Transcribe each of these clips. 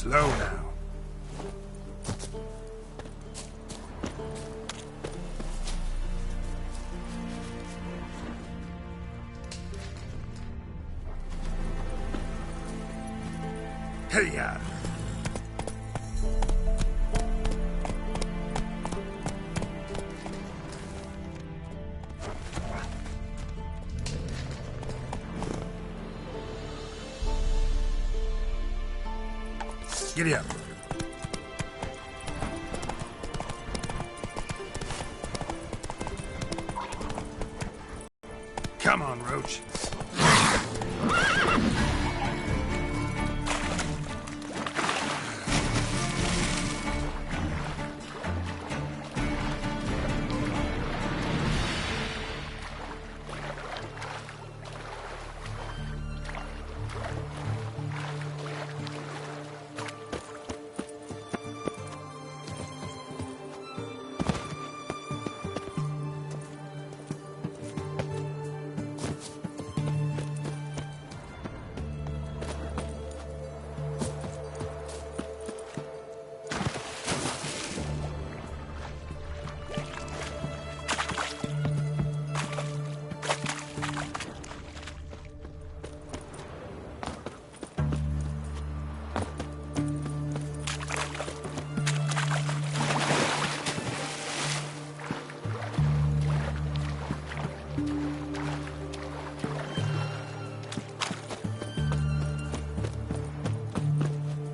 Slow now. Hey-ya! Giddy up. Come on, Roach.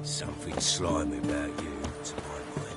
Something slimy about you, to my mind.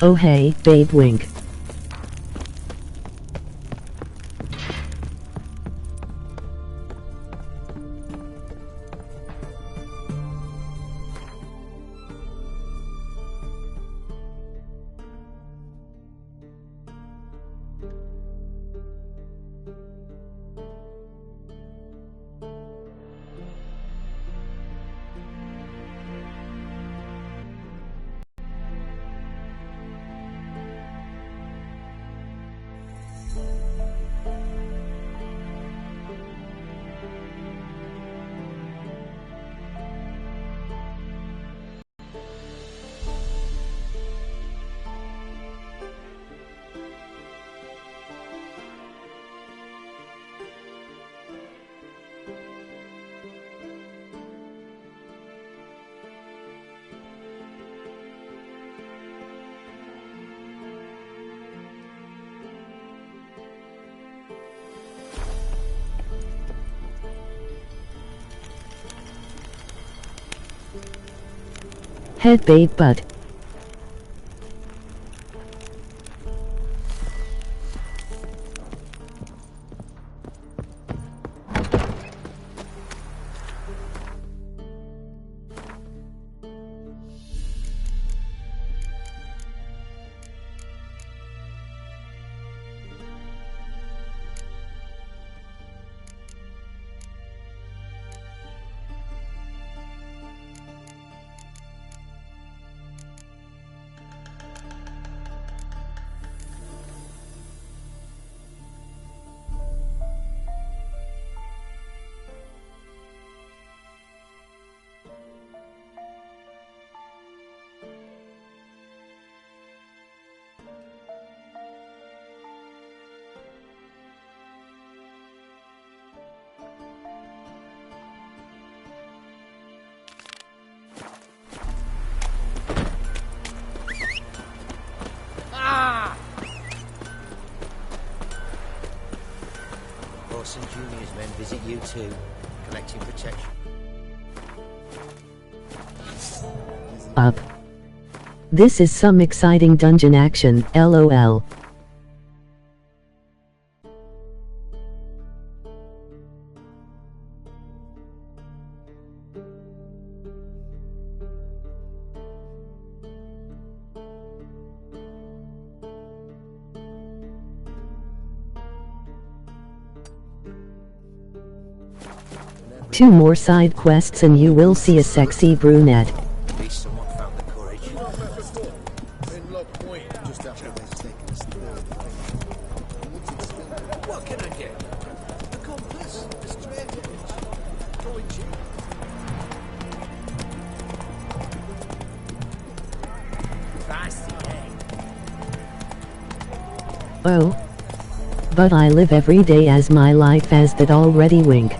Oh hey, babe wink. ahead, babe, but... Orson Jr.'s men visit you too, collecting protection. Up. This is some exciting dungeon action, LOL. Two more side quests and you will see a sexy brunette. At least someone found the courage. What can I get? A compass, a straight edge, going cheap. Oh. But I live every day as my life as that already, wink.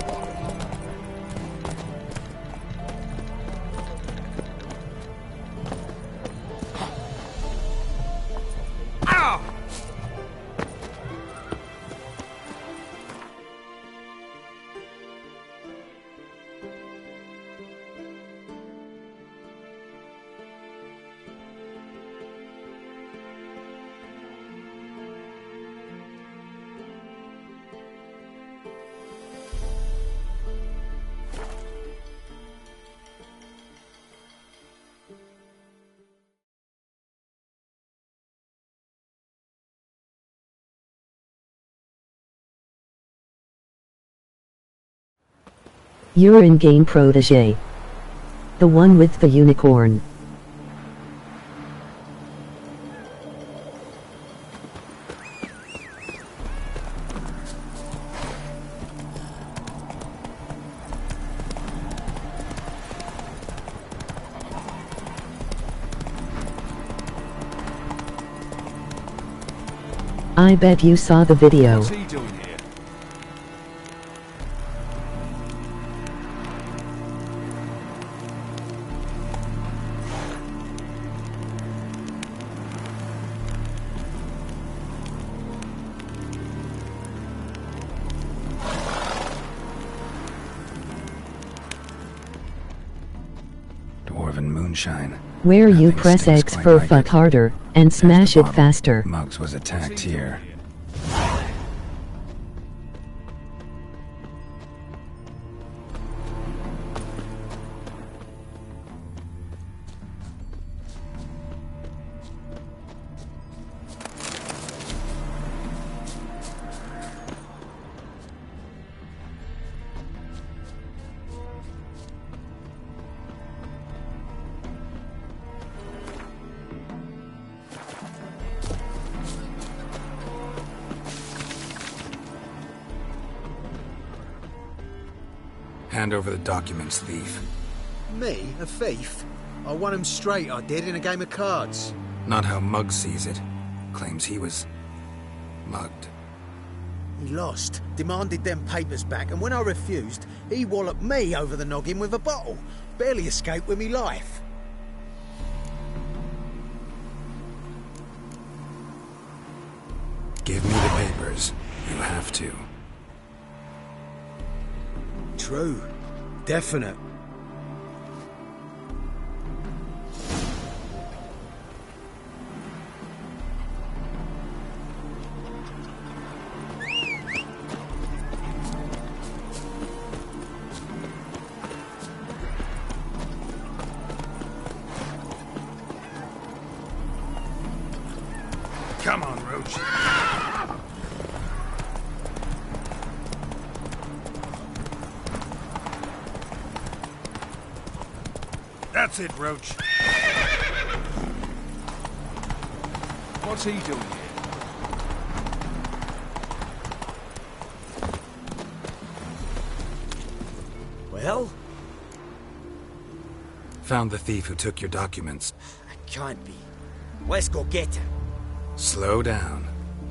You're in-game protege. The one with the unicorn. I bet you saw the video. What's he doing here? Dwarven moonshine. Where you Nothing press stinks X quite for like fuck it. harder, and There's smash the it bottle. faster. Muggs was attacked here. Hand over the documents, thief. Me? A thief? I won him straight, I did, in a game of cards. Not how Muggs sees it. Claims he was mugged. He lost, demanded them papers back, and when I refused, he walloped me over the noggin with a bottle. Barely escaped with me life. Give me the papers. You have to. True. Definite. Come on, Roach. That's it, Roach. What's he doing here? Well? Found the thief who took your documents. It can't be. Let's go get him. Slow down.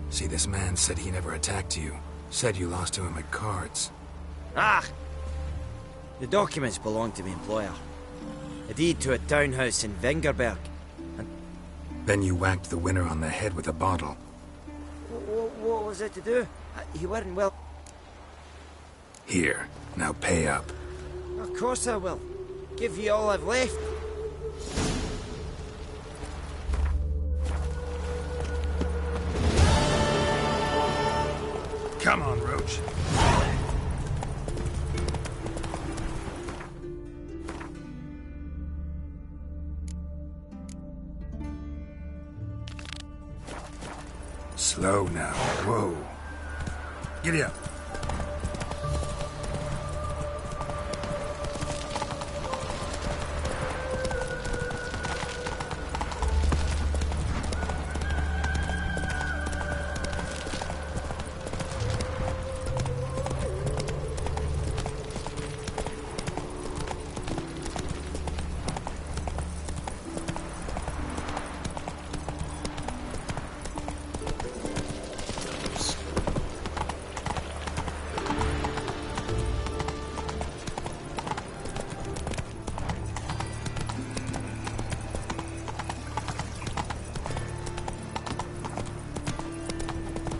See, this man said he never attacked you. Said you lost to him at cards. Ah! The documents belong to my employer. A deed to a townhouse in Vengerberg. Then you whacked the winner on the head with a bottle. What was it to do? He weren't well... Here, now pay up. Of course I will. Give you all I've left. Come on, Roach. Slow now. Whoa. Giddy up.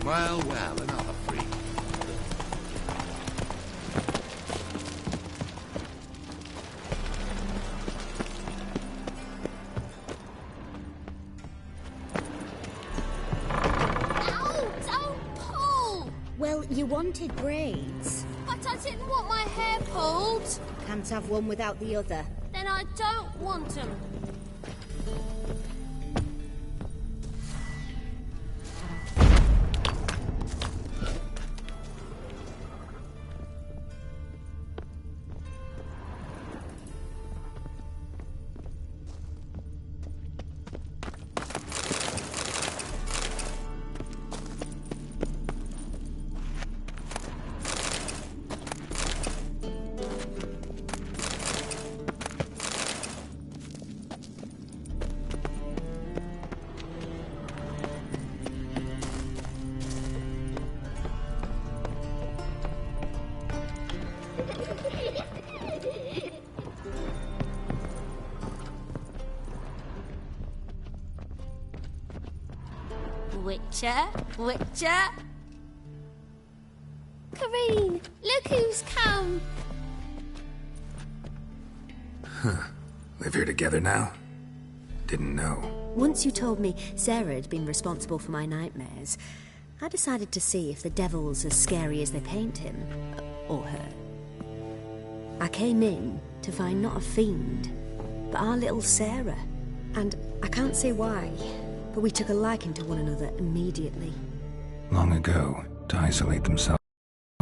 Well, another freak. Ow! Don't pull! Well, you wanted braids. But I didn't want my hair pulled. Can't have one without the other. Then I don't want them. Witcher? Kareen, look who's come. Live here together now? Didn't know. Once you told me Sarah had been responsible for my nightmares, I decided to see if the devil's as scary as they paint him. Or her. I came in to find not a fiend, but our little Sarah. And I can't say why, but we took a liking to one another immediately. Long ago, to isolate themselves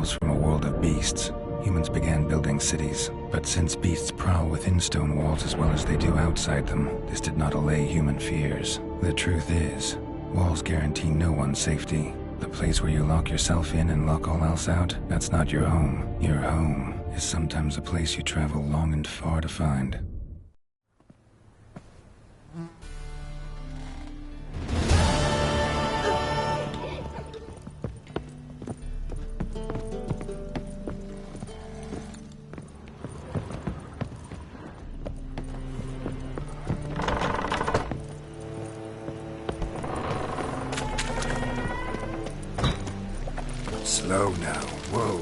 from a world of beasts, humans began building cities. But since beasts prowl within stone walls as well as they do outside them, this did not allay human fears. The truth is, walls guarantee no one's safety. The place where you lock yourself in and lock all else out, that's not your home. Your home is sometimes a place you travel long and far to find. Slow now. Whoa.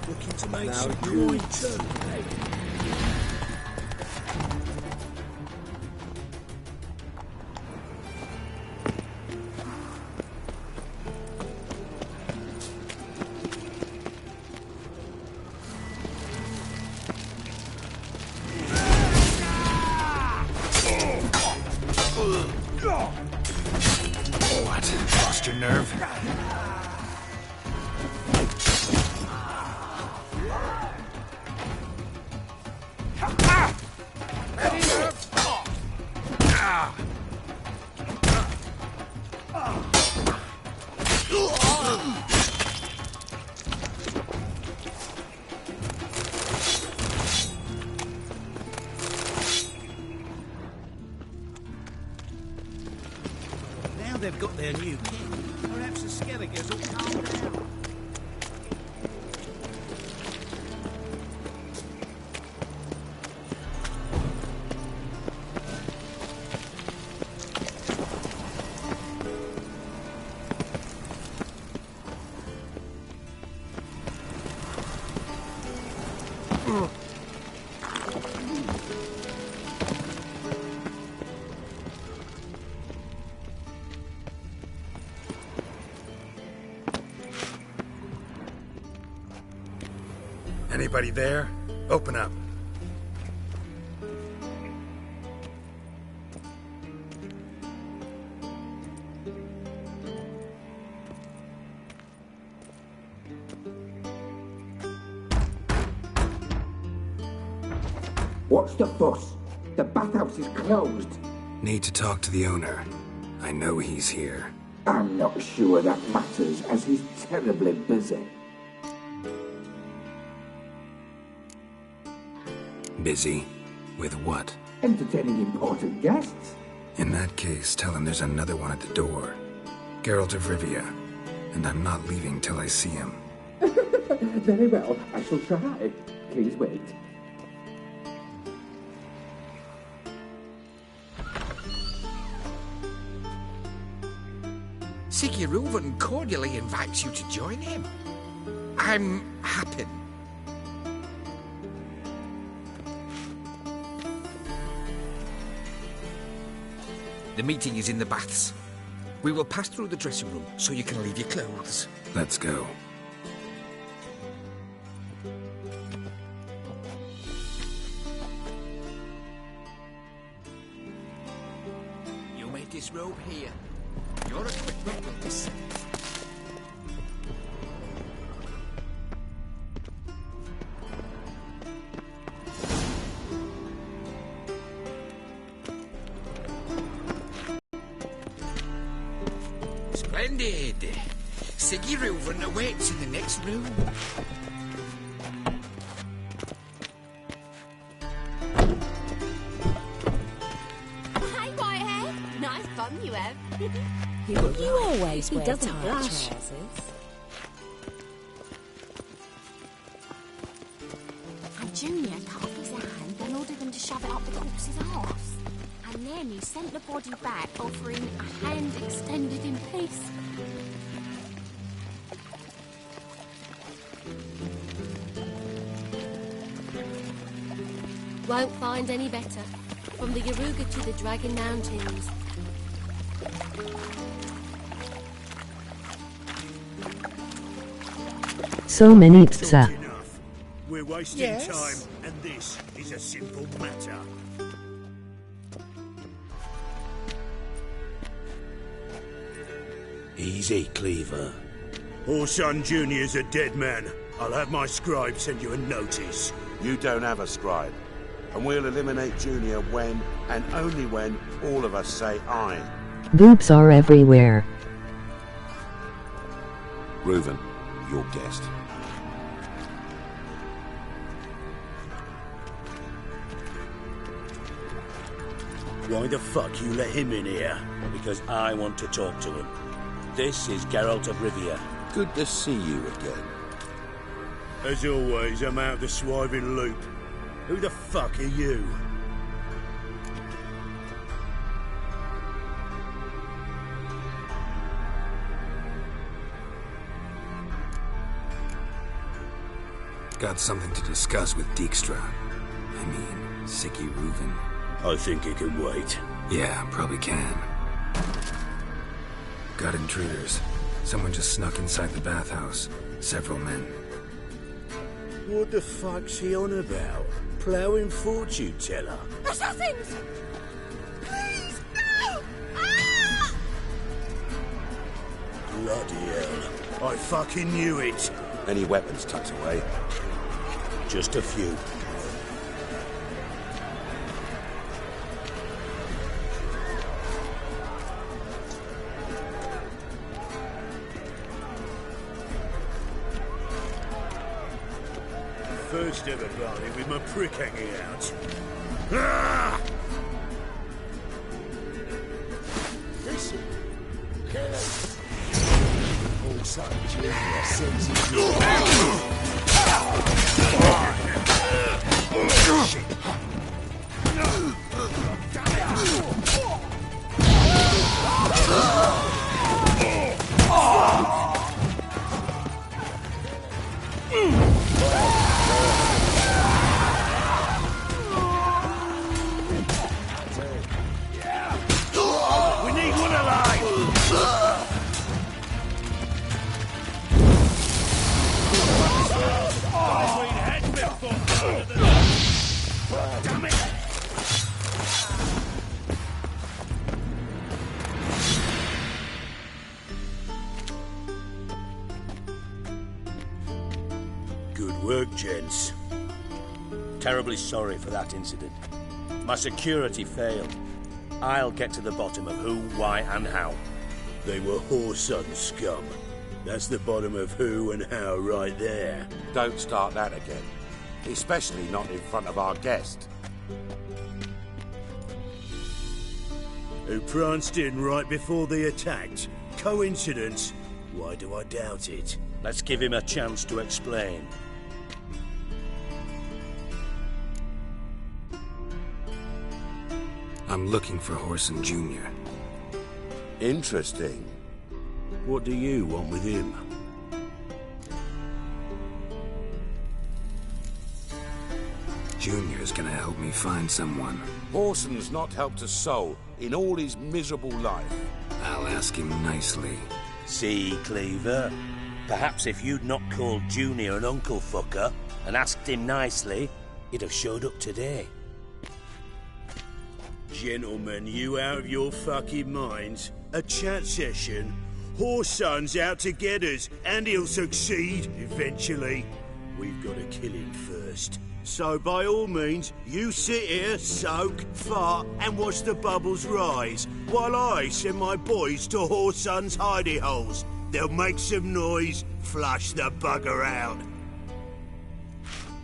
Looking to make some points. lost your nerve? Now they've got their new king, perhaps the Skelligers will calm down. Anybody there? Open up. What's the fuss? The bathhouse is closed. Need to talk to the owner. I know he's here. I'm not sure that matters, as he's terribly busy. Busy? With what? Entertaining important guests. In that case, tell him there's another one at the door. Geralt of Rivia. And I'm not leaving till I see him. Very well, I shall try. Please wait. Siggy Reuven cordially invites you to join him. I'm happy. The meeting is in the baths. We will pass through the dressing room so you can leave your clothes. Let's go. You made this robe here. Your equipment will be safe. Splendid! Siggy Reuven awaits in the next room. Hi, Whitehead. Nice bum you have. You always wear doesn't tight blush. trousers. And Junior cut off his hand and ordered them to shove it up the corpse's arse. And then he sent the body back, offering a hand extended in peace. Won't find any better. From the Yaruga to the Dragon Mountains. So many psa. Enough. We're wasting Yes? time, and this is a simple matter. Easy, Cleaver. Orson Jr.'s a dead man. I'll have my scribe send you a notice. You don't have a scribe. And we'll eliminate Junior when, and only when, all of us say aye. Boobs are everywhere. Reuven, your guest. Why the fuck you let him in here? Because I want to talk to him. This is Geralt of Rivia. Good to see you again. As always, I'm out the swiving loop. Who the fuck are you? Got something to discuss with Dijkstra. I mean, Siggy Reuven. I think it can wait. Yeah, probably can. Got intruders. Someone just snuck inside the bathhouse. Several men. What the fuck's he on about? Ploughing fortune teller? Assassins! Please, no! Ah! Bloody hell. I fucking knew it. Any weapons tucked away? Just a few. First ever party with my prick hanging out. Ah! Listen, old son Junior sends his We need one alive! Damn it! Good work, gents. Terribly sorry for that incident. My security failed. I'll get to the bottom of who, why, and how. They were Whoreson scum. That's the bottom of who and how right there. Don't start that again. Especially not in front of our guest. Who pranced in right before they attacked. Coincidence? Why do I doubt it? Let's give him a chance to explain. I'm looking for Whoreson Jr. Interesting. What do you want with him? Junior's gonna help me find someone. Whoreson's not helped a soul in all his miserable life. I'll ask him nicely. See, Cleaver? Perhaps if you'd not called Junior an uncle fucker and asked him nicely, he'd have showed up today. Gentlemen, you out of your fucking minds? A chat session? Whoreson's out to get us, and he'll succeed, eventually. We've got to kill him first. So by all means, you sit here, soak, fart, and watch the bubbles rise, while I send my boys to Whoreson's hidey holes. They'll make some noise, flush the bugger out.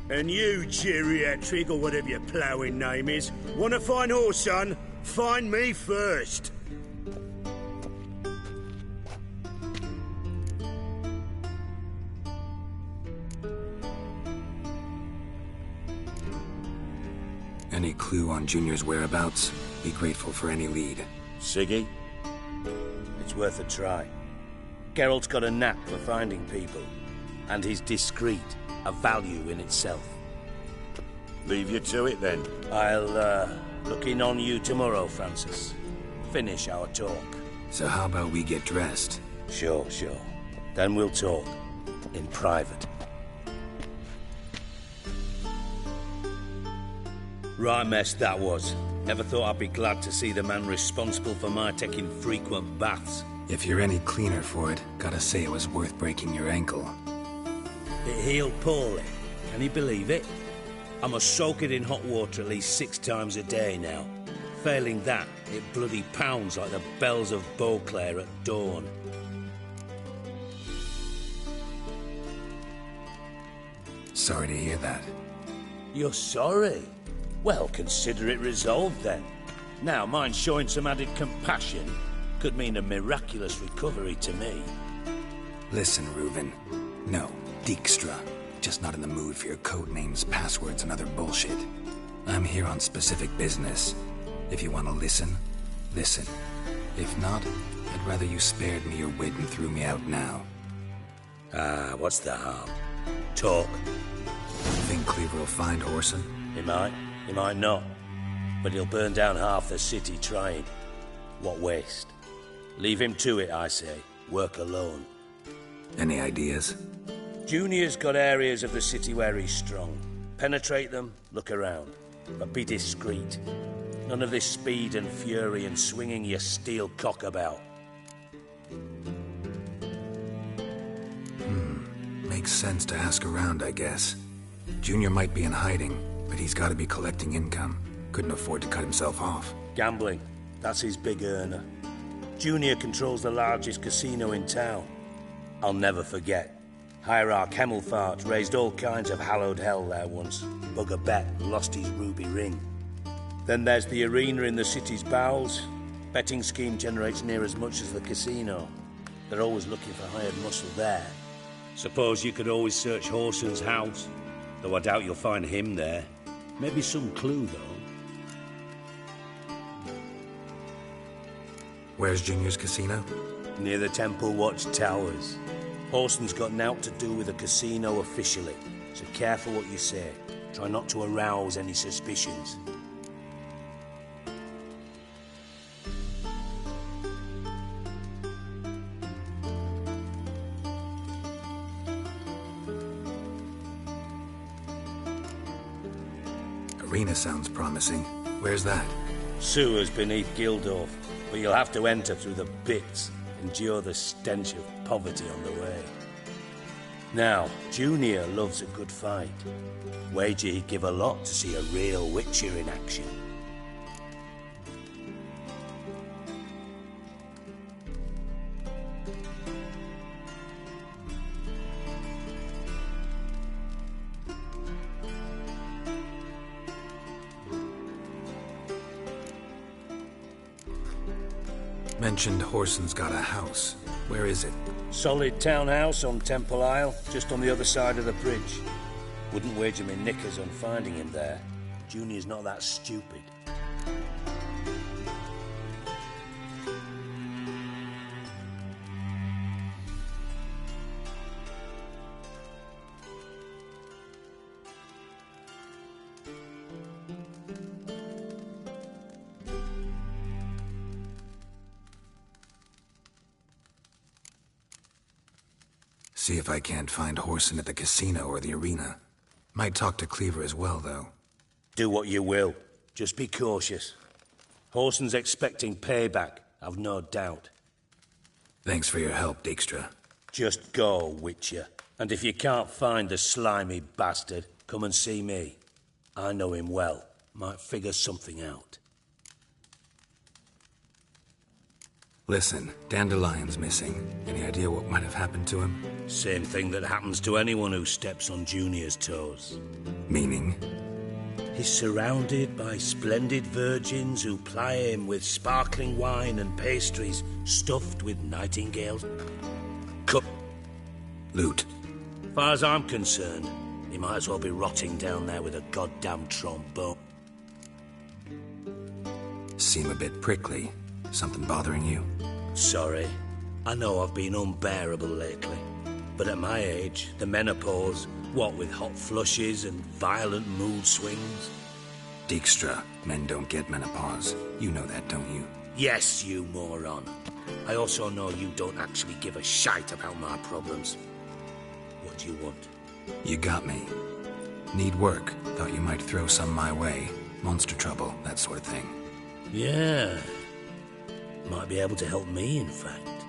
And you, geriatric, or whatever your ploughing name is, want to find Whoreson? Find me first. Any clue on Junior's whereabouts? Be grateful for any lead. Siggy? It's worth a try. Geralt's got a knack for finding people, and he's discreet, a value in itself. Leave you to it then. I'll look in on you tomorrow, Francis. Finish our talk. So how about we get dressed? Sure. Then we'll talk. In private. Right mess that was. Never thought I'd be glad to see the man responsible for my taking frequent baths. If you're any cleaner for it, gotta say it was worth breaking your ankle. It healed poorly. Can you believe it? I must soak it in hot water at least 6 times a day now. Failing that, it bloody pounds like the bells of Beauclair at dawn. Sorry to hear that. You're sorry? Well, consider it resolved then. Now, mind showing some added compassion could mean a miraculous recovery to me. Listen, Reuven. No, Dijkstra. Just not in the mood for your code names, passwords, and other bullshit. I'm here on specific business. If you want to listen, listen. If not, I'd rather you spared me your wit and threw me out now. What's the harm? Talk. Think Cleaver will find Whoreson? He might not. But he'll burn down half the city trying. What waste? Leave him to it, I say. Work alone. Any ideas? Junior's got areas of the city where he's strong. Penetrate them, look around. But be discreet. None of this speed and fury and swinging your steel cock about. Makes sense to ask around, I guess. Junior might be in hiding, but he's got to be collecting income. Couldn't afford to cut himself off. Gambling. That's his big earner. Junior controls the largest casino in town. I'll never forget. Hierarch Hemmelfart raised all kinds of hallowed hell there once. Bugger Bet lost his ruby ring. Then there's the arena in the city's bowels. Betting scheme generates near as much as the casino. They're always looking for hired muscle there. Suppose you could always search Horson's house, though I doubt you'll find him there. Maybe some clue, though. Where's Junior's casino? Near the Temple Watch Towers. Horson's got nought to do with the casino officially, so careful what you say. Try not to arouse any suspicions. Arena sounds promising. Where's that? Sewers beneath Gildorf, but you'll have to enter through the pits, endure the stench of poverty on the way. Now, Junior loves a good fight. Wager he'd give a lot to see a real Witcher in action. Mentioned Horson's got a house. Where is it? Solid townhouse on Temple Isle, just on the other side of the bridge. Wouldn't wager me knickers on finding him there. Junior's not that stupid. See if I can't find Horson at the casino or the arena. Might talk to Cleaver as well, though. Do what you will. Just be cautious. Horson's expecting payback, I've no doubt. Thanks for your help, Dijkstra. Just go, Witcher. And if you can't find the slimy bastard, come and see me. I know him well. Might figure something out. Listen, Dandelion's missing. Any idea what might have happened to him? Same thing that happens to anyone who steps on Junior's toes. Meaning? He's surrounded by splendid virgins who ply him with sparkling wine and pastries stuffed with nightingales. Loot. Far as I'm concerned, he might as well be rotting down there with a goddamn trombone. Seem a bit prickly. Something bothering you? Sorry. I know I've been unbearable lately. But at my age, the menopause, what with hot flushes and violent mood swings. Dijkstra, men don't get menopause. You know that, don't you? Yes, you moron. I also know you don't actually give a shite about my problems. What do you want? You got me. Need work. Thought you might throw some my way. Monster trouble, that sort of thing. Yeah. Might be able to help me, in fact.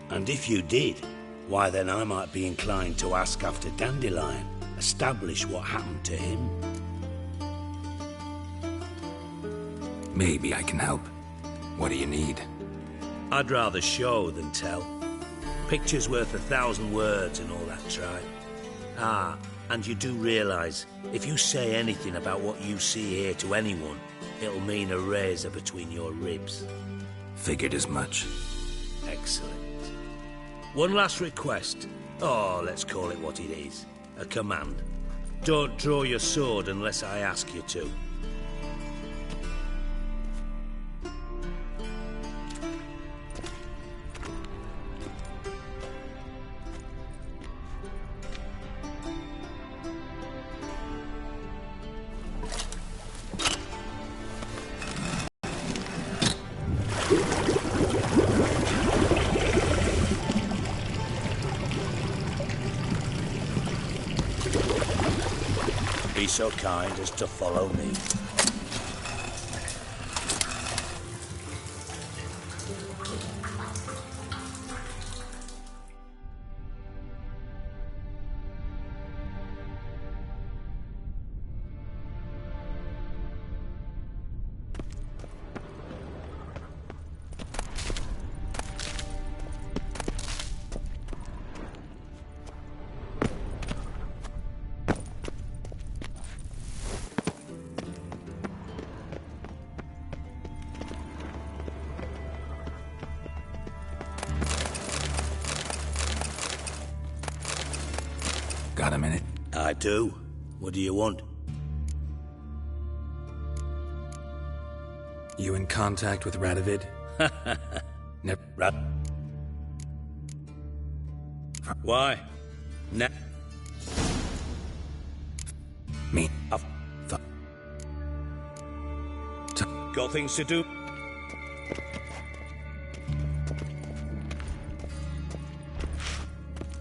And if you did, why then I might be inclined to ask after Dandelion, establish what happened to him. Maybe I can help. What do you need? I'd rather show than tell. Picture's worth 1,000 words and all that tripe. Ah, and you do realise, if you say anything about what you see here to anyone, it'll mean a razor between your ribs. Figured as much. Excellent. One last request. Oh, let's call it what it is. A command. Don't draw your sword unless I ask you to. Be so kind as to follow me. Got a minute? I do. What do you want? You in contact with Radovid? Rad... Why? Me. Got things to do?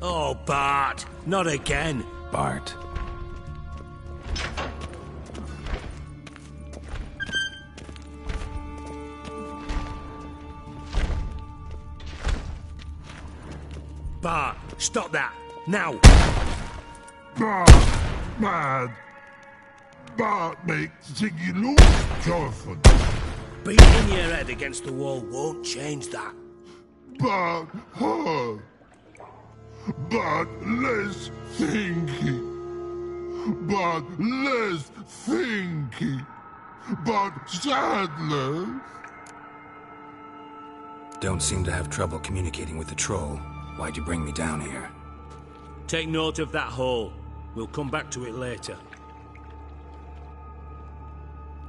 Oh, Bart! Not again! Bart. Bart, stop that! Now! Bart, mad. Bart makes Ziggy look Jorford. Beating your head against the wall won't change that. Bart hard. Bart less thinky. Bart less thinky. Bart Sadler. Don't seem to have trouble communicating with the troll. Why'd you bring me down here? Take note of that hole. We'll come back to it later.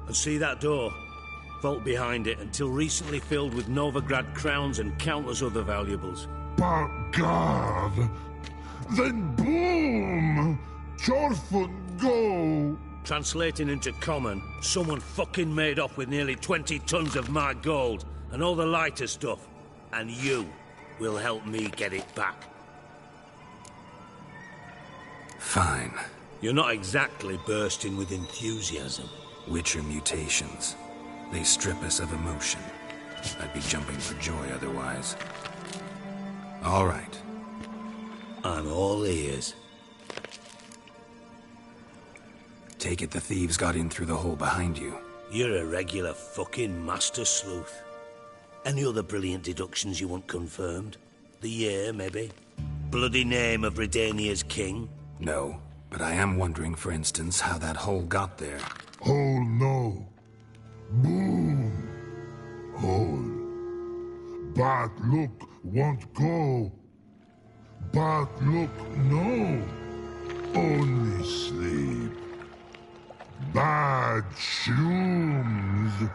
And see that door? Vault behind it, until recently filled with Novigrad crowns and countless other valuables. But God, then boom! Jorfun go! Translating into common, someone fucking made off with nearly 20 tons of my gold, and all the lighter stuff. And you will help me get it back. Fine. You're not exactly bursting with enthusiasm. Witcher mutations. They strip us of emotion. I'd be jumping for joy otherwise. All right. I'm all ears. Take it the thieves got in through the hole behind you. You're a regular fucking master sleuth. Any other brilliant deductions you want confirmed? The year, maybe? Bloody name of Redania's king? No, but I am wondering, for instance, how that hole got there. Hole no. Boom. Hole. Bart look won't go. Bart look no. Only sleep. Bad shoes.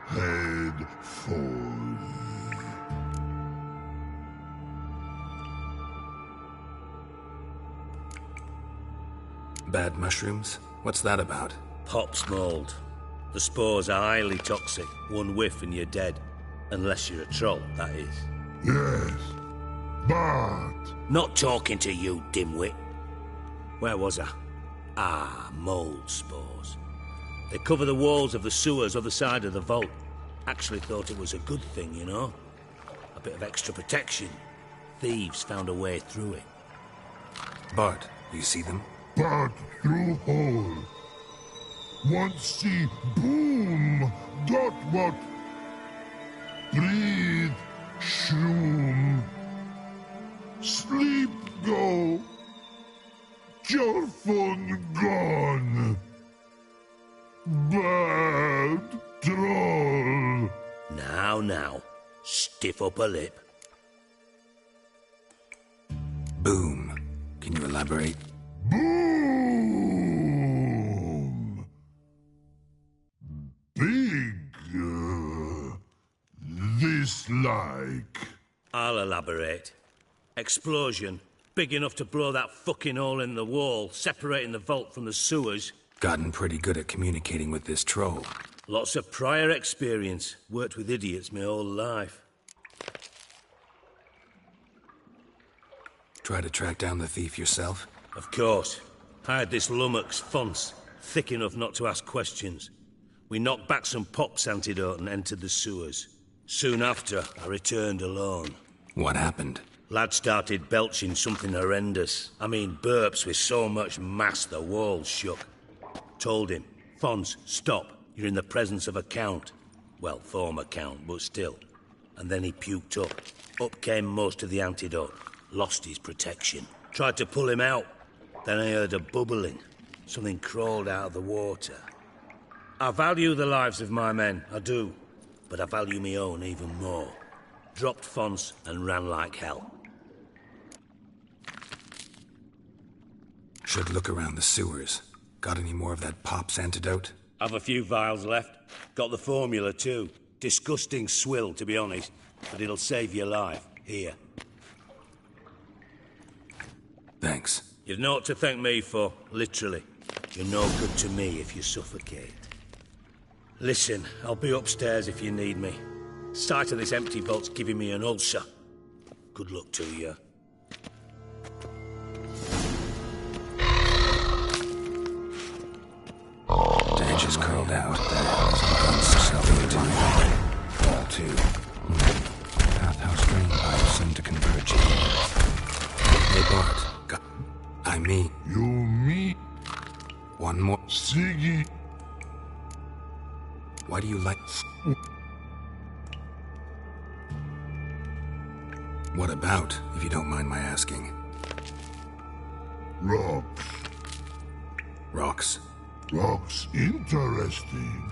Head falls. Bad mushrooms? What's that about? Pop's mold. The spores are highly toxic. One whiff and you're dead. Unless you're a troll, that is. Yes. Bart. Not talking to you, dimwit. Where was I? Ah, mold spores. They cover the walls of the sewers other side of the vault. Actually thought it was a good thing, you know? A bit of extra protection. Thieves found a way through it. Bart, you see them? Bart through hole. Once see boom. Got what? Breathe. Shroom. Sleep go. Jorfun gone. Bad troll. Now. Stiff upper lip. Boom. Can you elaborate? Boom. Big. This like. I'll elaborate. Explosion. Big enough to blow that fucking hole in the wall, separating the vault from the sewers. Gotten pretty good at communicating with this troll. Lots of prior experience. Worked with idiots my whole life. Try to track down the thief yourself? Of course. Hired this lummox, Fons. Thick enough not to ask questions. We knocked back some Pop's antidote and entered the sewers. Soon after, I returned alone. What happened? Lad started belching something horrendous. I mean, burps with so much mass the walls shook. Told him, Fons, stop. You're in the presence of a count. Well, former count, but still. And then he puked up. Up came most of the antidote. Lost his protection. Tried to pull him out. Then I heard a bubbling. Something crawled out of the water. I value the lives of my men, I do. But I value my own even more. Dropped Fons and ran like hell. Should look around the sewers. Got any more of that Pop's antidote? Have a few vials left. Got the formula too. Disgusting swill, to be honest. But it'll save your life. Here. Thanks. You've naught to thank me for, literally. You're no good to me if you suffocate. Listen, I'll be upstairs if you need me. Sight of this empty vault's giving me an ulcer. Good luck to you. Danch is curled out. Self-contained. All two. Bathhouse drain pipes seem to converge here. Hey, Bart. I mean... You me? One more... Siggy. Why do you like... What about, if you don't mind my asking? Rocks. Rocks? Rocks interesting.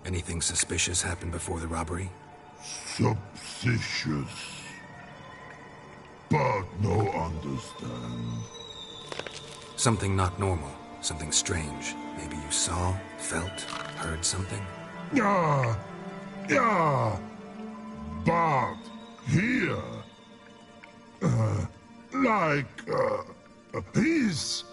Anything suspicious happened before the robbery? Suspicious. But no understand. Something not normal. Something strange. Maybe you saw, felt, heard something? Yeah. But here, he's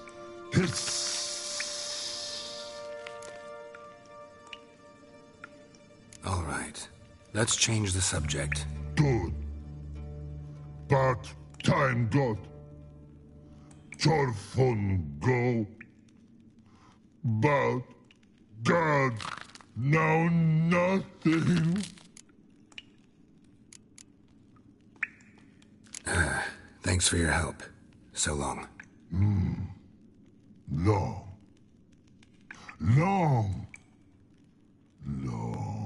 All right. Let's change the subject. Good. But time got. Torfon go. But God, now nothing. Thanks for your help. So long. Long. Long. Long.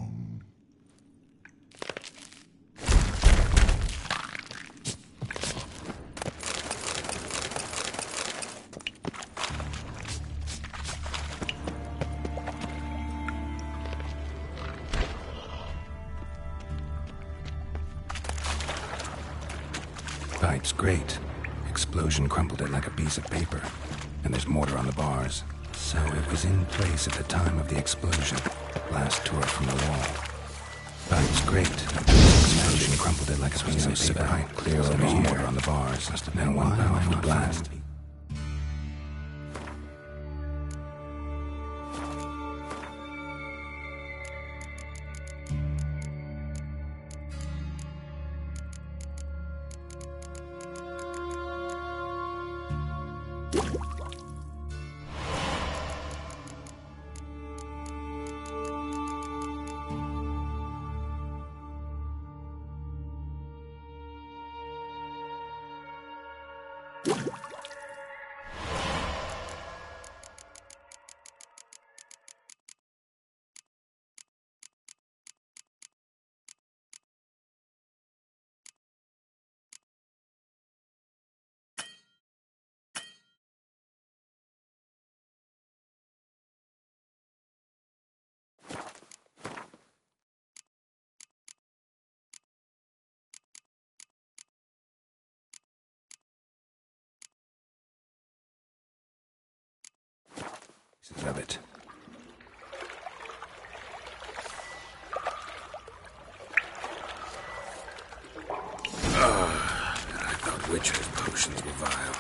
Pipe's great. Explosion crumpled it like a piece of paper. And there's mortar on the bars. So it was in place at the time of the explosion. Blast tore it from the wall. Pipe's great. Explosion crumpled it like a piece of paper. Clear over here. Mortar on the bars. Then one powerful blast. Of it. I thought witches' potions were vile.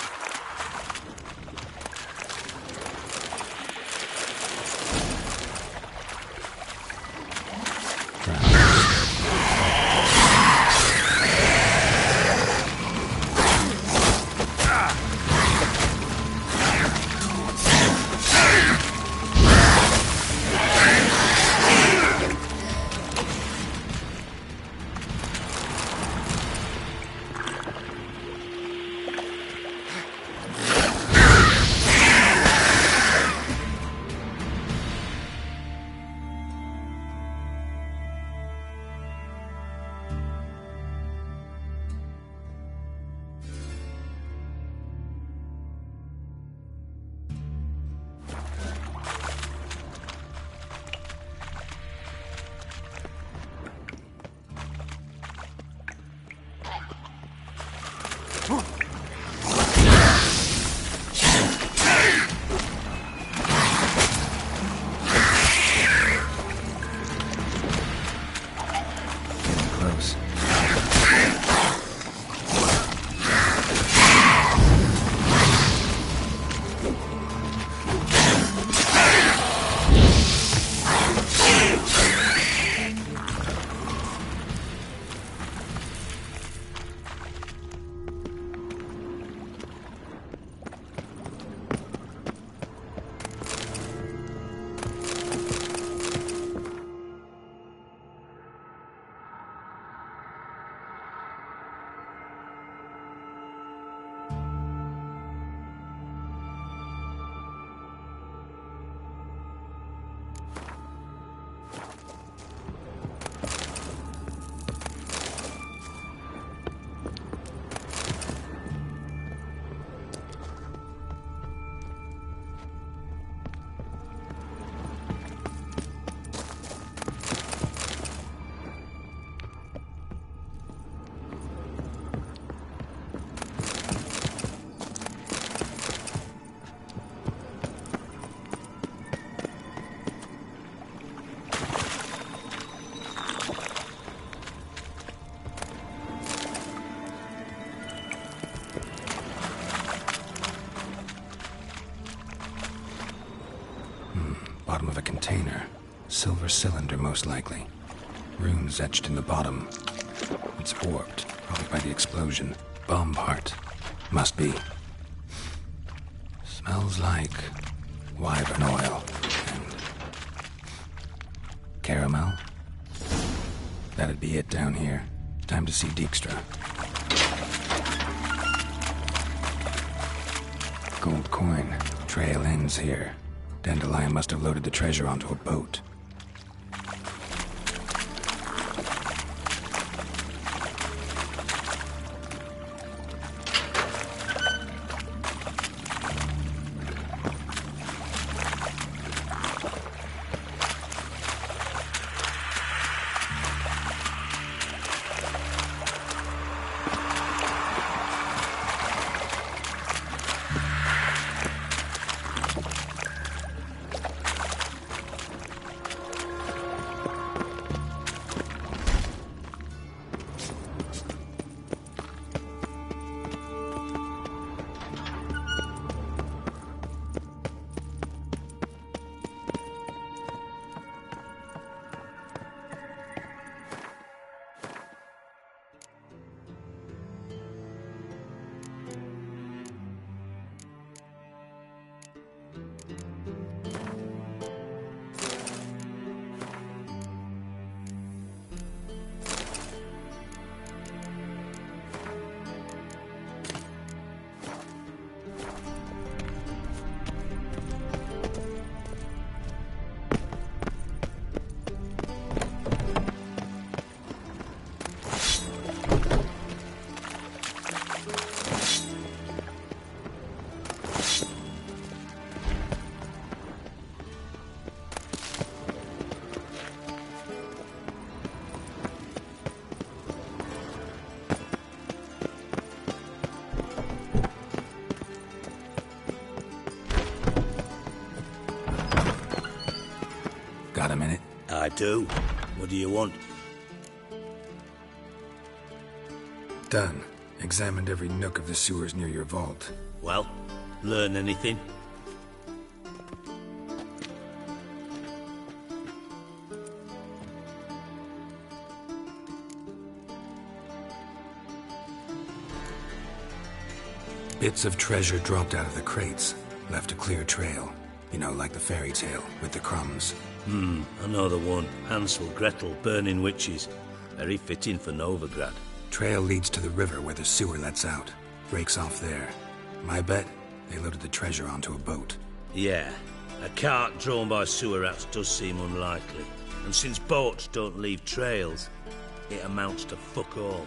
silver cylinder, most likely. Runes etched in the bottom. It's warped, probably by the explosion. Bomb part. Must be. Smells like wyvern oil and caramel. That'd be it down here. Time to see Dijkstra. Gold coin. Trail ends here. Dandelion must have loaded the treasure onto a boat. Got a minute? I do. What do you want? Done. Examined every nook of the sewers near your vault. Well, learn anything? Bits of treasure dropped out of the crates. Left a clear trail. You know, like the fairy tale, with the crumbs. I know the one. Hansel, Gretel, burning witches. Very fitting for Novigrad. Trail leads to the river where the sewer lets out. Breaks off there. My bet, they loaded the treasure onto a boat. Yeah. A cart drawn by sewer rats does seem unlikely. And since boats don't leave trails, it amounts to fuck all.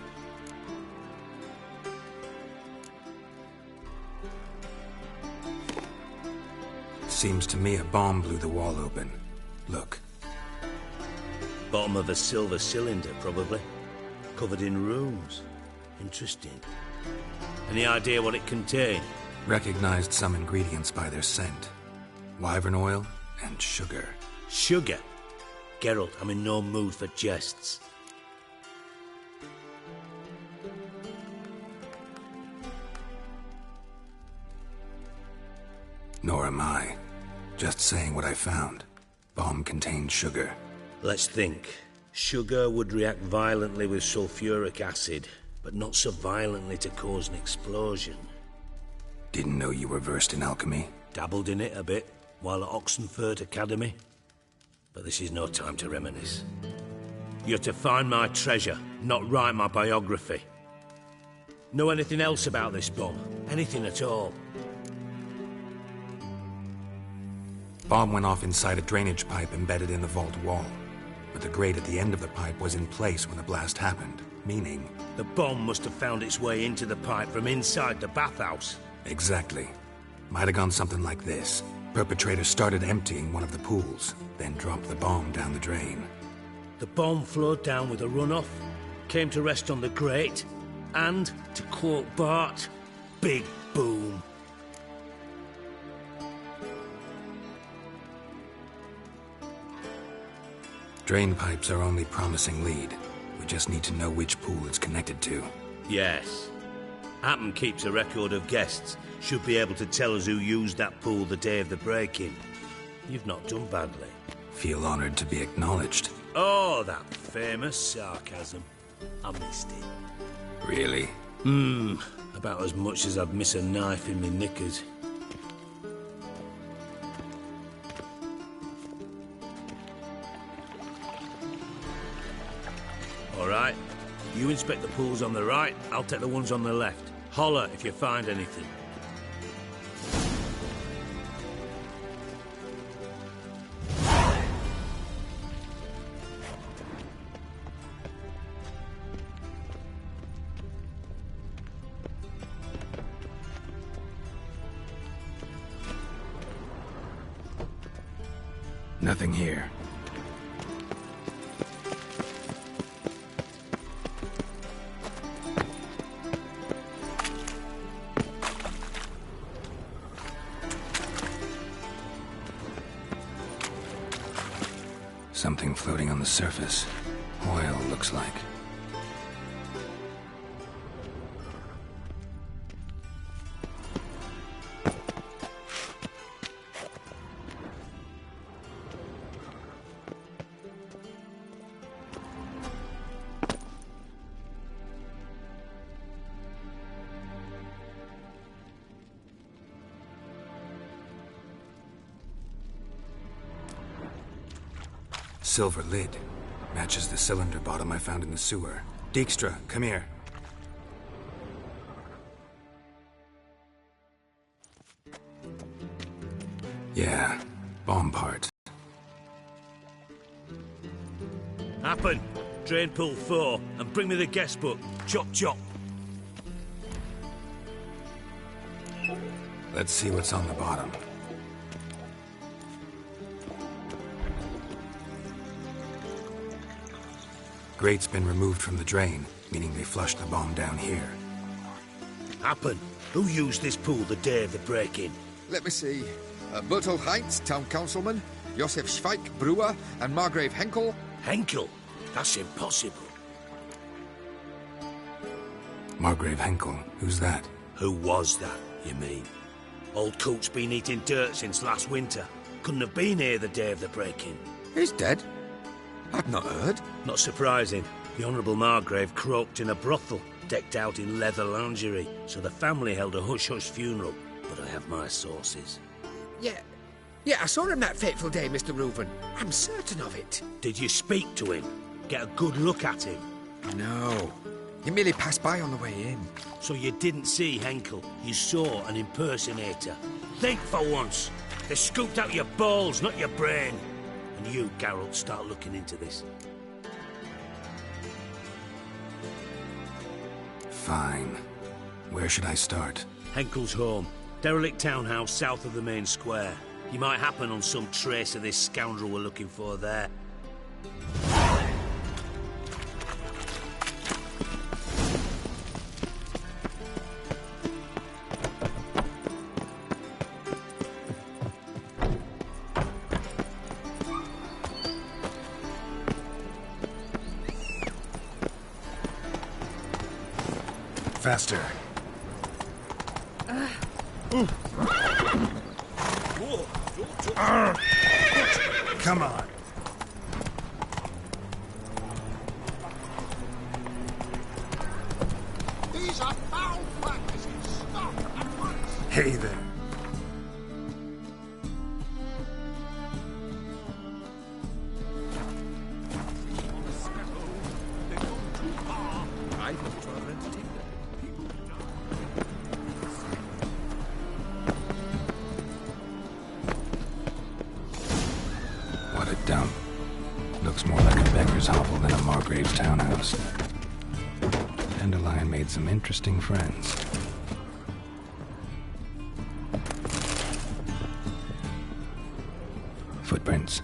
Seems to me a bomb blew the wall open. Look. Bottom of a silver cylinder, probably. Covered in runes. Interesting. Any idea what it contained? Recognized some ingredients by their scent. Wyvern oil and sugar. Sugar? Geralt, I'm in no mood for jests. Nor am I. Just saying what I found. Bomb contained sugar. Let's think. Sugar would react violently with sulfuric acid, but not so violently to cause an explosion. Didn't know you were versed in alchemy. Dabbled in it a bit, while at Oxenfurt Academy. But this is no time to reminisce. You're to find my treasure, not write my biography. Know anything else about this bomb? Anything at all? Bomb went off inside a drainage pipe embedded in the vault wall. But the grate at the end of the pipe was in place when the blast happened, meaning... The bomb must have found its way into the pipe from inside the bathhouse. Exactly. Might have gone something like this. Perpetrator started emptying one of the pools, then dropped the bomb down the drain. The bomb flowed down with a runoff, came to rest on the grate, and, to quote Bart, big boom. Drain pipes are only promising lead. We just need to know which pool it's connected to. Yes. Happen keeps a record of guests. Should be able to tell us who used that pool the day of the break-in. You've not done badly. Feel honored to be acknowledged. Oh, that famous sarcasm. I missed it. Really? About as much as I'd miss a knife in me knickers. All right. You inspect the pools on the right, I'll take the ones on the left. Holler if you find anything. Nothing here. Something floating on the surface. Oil, looks like. Silver lid. Matches the cylinder bottom I found in the sewer. Dijkstra, come here. Yeah, bomb part. Happen. Drain pool 4, and bring me the guest book. Chop chop. Let's see what's on the bottom. Grate's been removed from the drain, meaning they flushed the bomb down here. Happen. Who used this pool the day of the break-in? Let me see. Bertold Heinz, town councilman, Josef Schweik, brewer, and Margrave Henkel. Henkel? That's impossible. Margrave Henkel, who's that? Who was that, you mean? Old Coot's been eating dirt since last winter. Couldn't have been here the day of the break-in. He's dead? I've not heard. Not surprising. The Honourable Margrave croaked in a brothel, decked out in leather lingerie, so the family held a hush-hush funeral. But I have my sources. Yeah, I saw him that fateful day, Mr. Reuven. I'm certain of it. Did you speak to him? Get a good look at him? No. He merely passed by on the way in. So you didn't see Henkel. You saw an impersonator. Think for once. They scooped out your balls, not your brain. And you, Geralt, start looking into this. Fine. Where should I start? Henkel's home. Derelict townhouse south of the main square. You might happen on some trace of this scoundrel we're looking for there. Faster. Come on. These are foul practices. Stop at once. Hey there. What a dump. Looks more like a beggar's hovel than a Margrave's townhouse. Dandelion made some interesting friends. Footprints.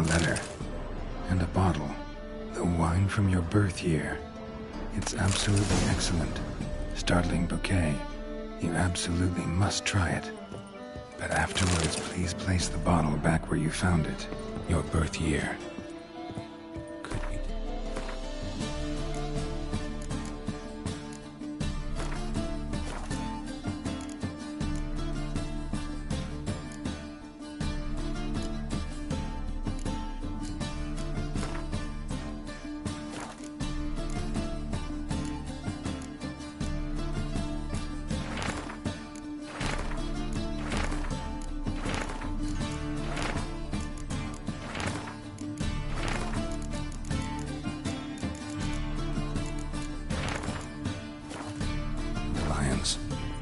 a letter. And a bottle. The wine from your birth year. It's absolutely excellent. Startling bouquet. You absolutely must try it. But afterwards, please place the bottle back where you found it. Your birth year.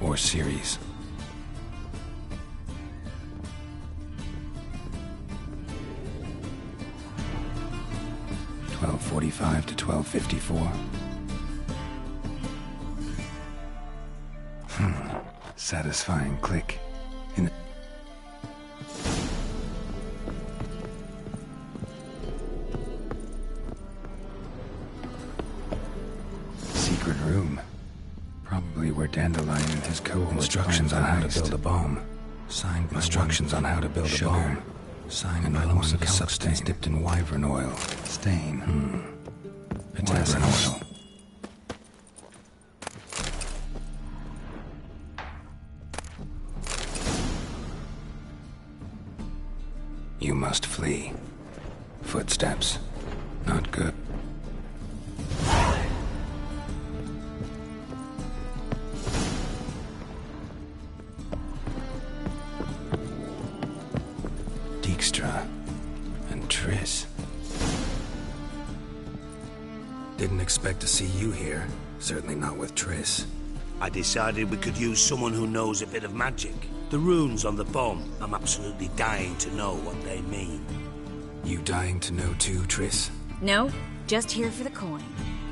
Or series. $12.45 to $12.54. Satisfying click. In the secret room. Probably where Dandelion and his cohort instructions on how to build a bomb. Signed instructions on how to build a bomb. Signed by one of a substance dipped in wyvern oil. Stain. Wyvern oil. You must flee. Footsteps. Not good. Dijkstra and Triss. Didn't expect to see you here. Certainly not with Triss. I decided we could use someone who knows a bit of magic. The runes on the bomb, I'm absolutely dying to know what they mean. You dying to know too, Triss? No, just here for the coin.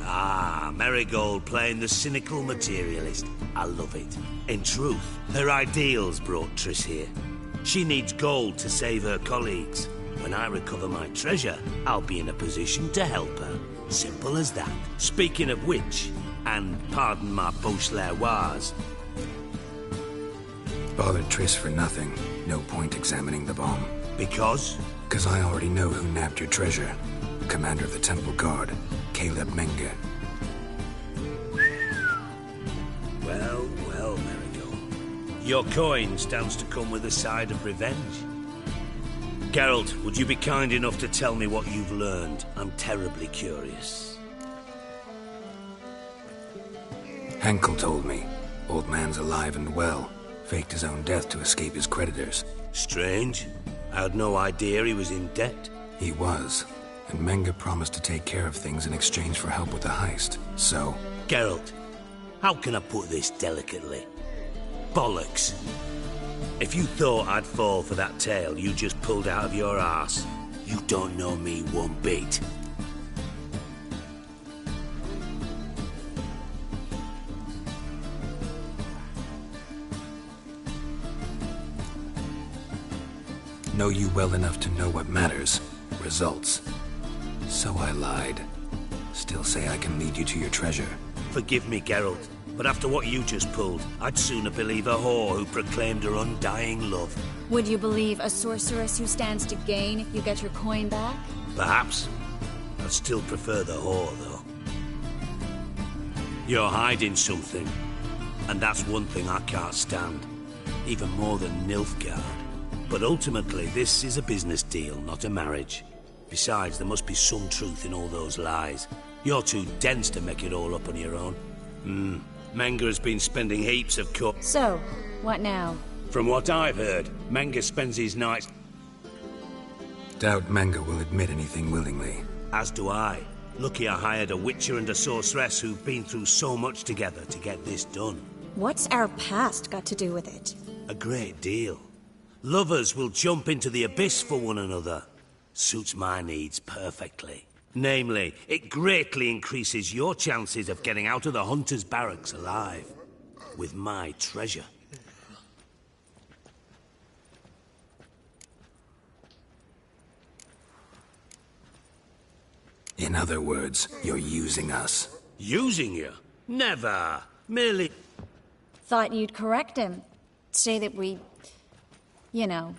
Ah, Marigold playing the cynical materialist. I love it. In truth, her ideals brought Triss here. She needs gold to save her colleagues. When I recover my treasure, I'll be in a position to help her. Simple as that. Speaking of which, and pardon my Beauclervoise, bothered Triss for nothing. No point examining the bomb. Because? Because I already know who nabbed your treasure. Commander of the Temple Guard, Caleb Menge. Well, well, Marigold. Your coin stands to come with a side of revenge. Geralt, would you be kind enough to tell me what you've learned? I'm terribly curious. Henkel told me. Old man's alive and well. Faked his own death to escape his creditors. Strange. I had no idea he was in debt. He was. And Menge promised to take care of things in exchange for help with the heist. So... Geralt, how can I put this delicately? Bollocks. If you thought I'd fall for that tale you just pulled out of your arse, you don't know me one bit. Know you well enough to know what matters. Results. So I lied. Still say I can lead you to your treasure. Forgive me, Geralt, but after what you just pulled, I'd sooner believe a whore who proclaimed her undying love. Would you believe a sorceress who stands to gain if you get your coin back? Perhaps. I'd still prefer the whore, though. You're hiding something, and that's one thing I can't stand. Even more than Nilfgaard. But ultimately, this is a business deal, not a marriage. Besides, there must be some truth in all those lies. You're too dense to make it all up on your own. Menge has been spending heaps of So, what now? From what I've heard, Menge spends his nights... Doubt Menge will admit anything willingly. As do I. Lucky I hired a witcher and a sorceress who've been through so much together to get this done. What's our past got to do with it? A great deal. Lovers will jump into the abyss for one another. Suits my needs perfectly. Namely, it greatly increases your chances of getting out of the Hunter's barracks alive. With my treasure. In other words, you're using us. Using you? Never. Merely... Thought you'd correct him. Say that we... you know...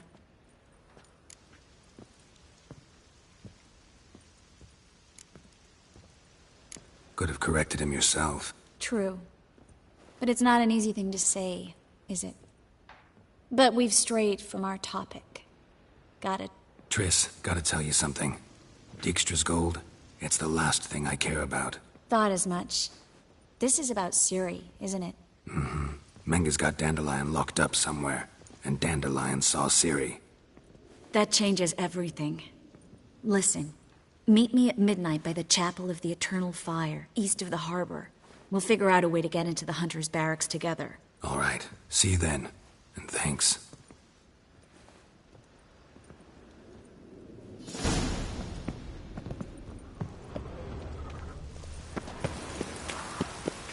Could have corrected him yourself. True. But it's not an easy thing to say, is it? But we've strayed from our topic. Got it? Triss, gotta tell you something. Dijkstra's gold, it's the last thing I care about. Thought as much. This is about Ciri, isn't it? Mm-hmm. Menga's got Dandelion locked up somewhere, and Dandelion saw Ciri. That changes everything. Listen, meet me at midnight by the Chapel of the Eternal Fire, east of the harbor. We'll figure out a way to get into the Hunter's barracks together. All right, see you then, and thanks.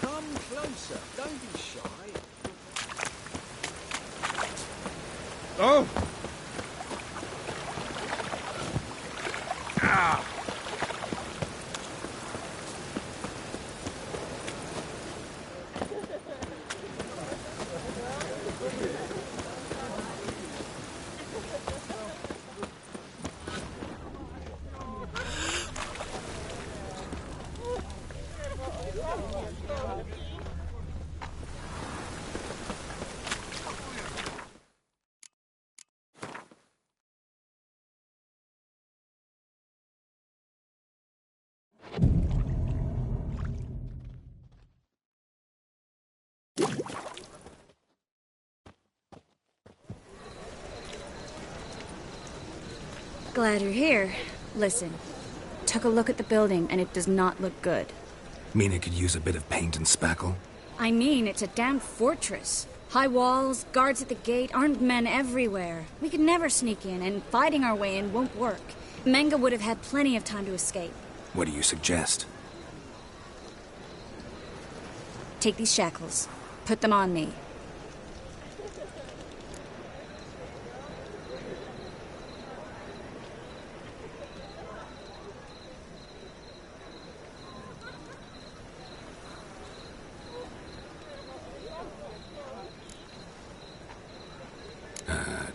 Come closer, don't be shy. Oh! Ah! Glad you're here. Listen, took a look at the building and it does not look good. Mean it could use a bit of paint and spackle? I mean, it's a damn fortress. High walls, guards at the gate, armed men everywhere. We could never sneak in, and fighting our way in won't work. Menga would have had plenty of time to escape. What do you suggest? Take these shackles. Put them on me.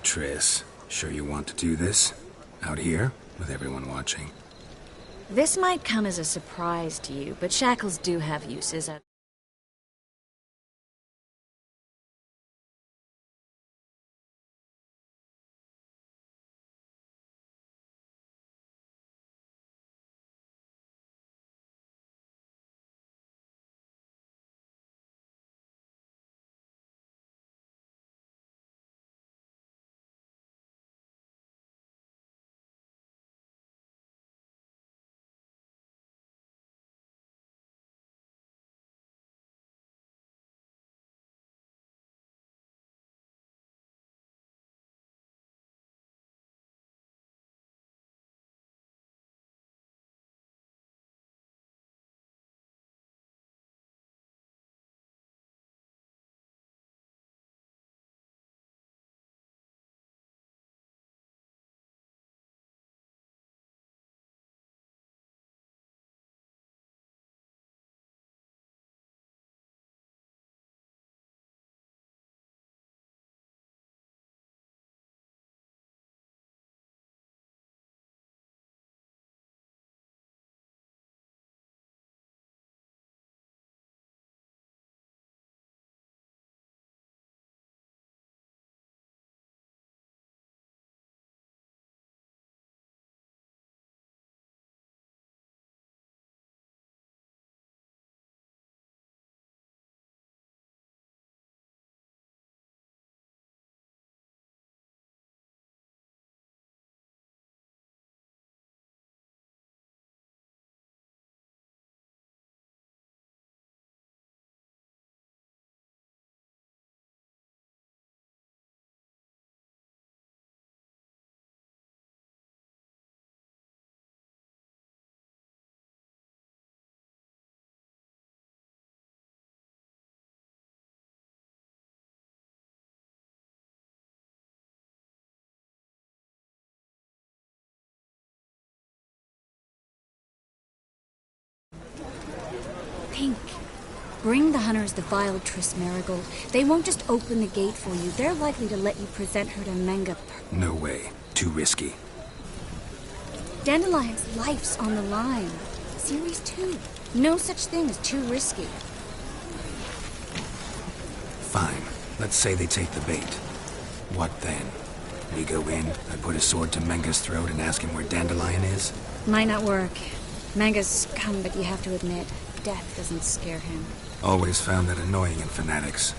Triss, sure you want to do this? Out here, with everyone watching? This might come as a surprise to you, but shackles do have uses. think. Bring the hunters the vile Triss Merigold. They won't just open the gate for you. They're likely to let you present her to Menga. No way. Too risky. Dandelion's life's on the line. Series 2. No such thing as too risky. Fine. Let's say they take the bait. What then? We go in, I put a sword to Menga's throat and ask him where Dandelion is? Might not work. Menga's scum, but you have to admit, death doesn't scare him. Always found that annoying in fanatics.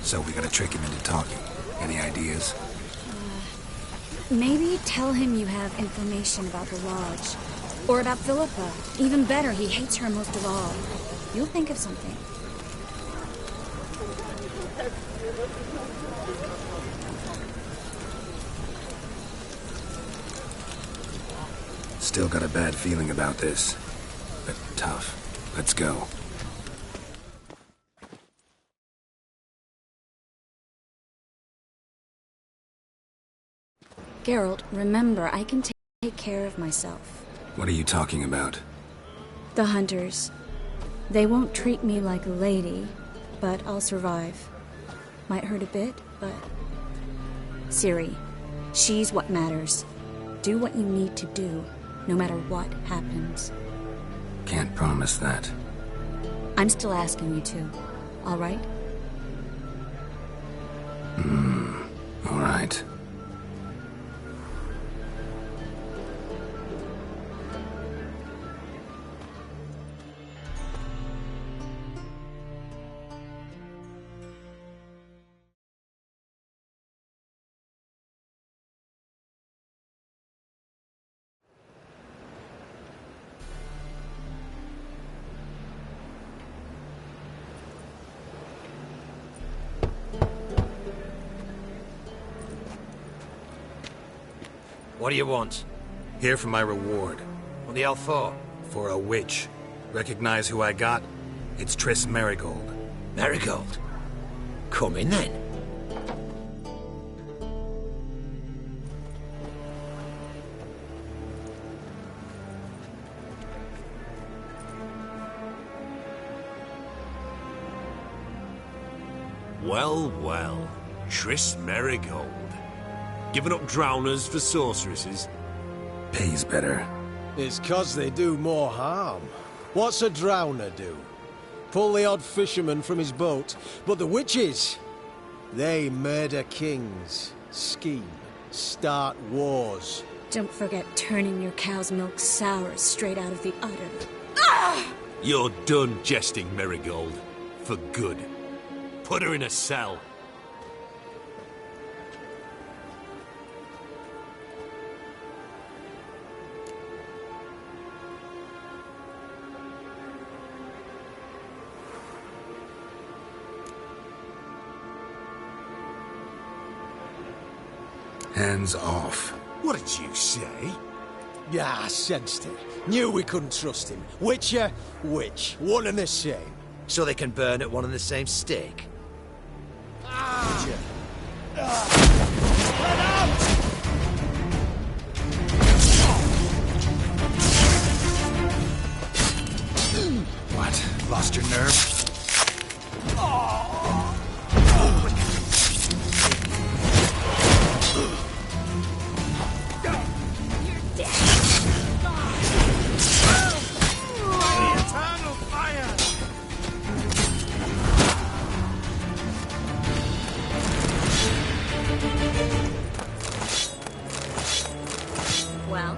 So we gotta trick him into talking. Any ideas? Maybe tell him you have information about the Lodge. Or about Philippa. Even better, he hates her most of all. You'll think of something. Still got a bad feeling about this. But tough. Let's go. Geralt, remember, I can take care of myself. What are you talking about? The hunters. They won't treat me like a lady, but I'll survive. Might hurt a bit, but... Ciri, she's what matters. Do what you need to do, no matter what happens. Can't promise that. I'm still asking you to, all right? All right. What do you want? Here for my reward. What the hell for? For a witch. Recognize who I got? It's Triss Merigold. Merigold? Come in then. Well, well. Triss Merigold. Giving up drowners for sorceresses? Pays better. It's 'cause they do more harm. What's a drowner do? Pull the odd fisherman from his boat. But the witches, they murder kings, scheme, start wars. Don't forget turning your cow's milk sour straight out of the udder. You're done jesting, Merigold. For good. Put her in a cell. Hands off. What did you say? Yeah, I sensed it. Knew we couldn't trust him. Witcher, witch. One and the same. So they can burn at one and the same stake? Witcher. What? Lost your nerve? Well?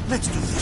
Let's do this.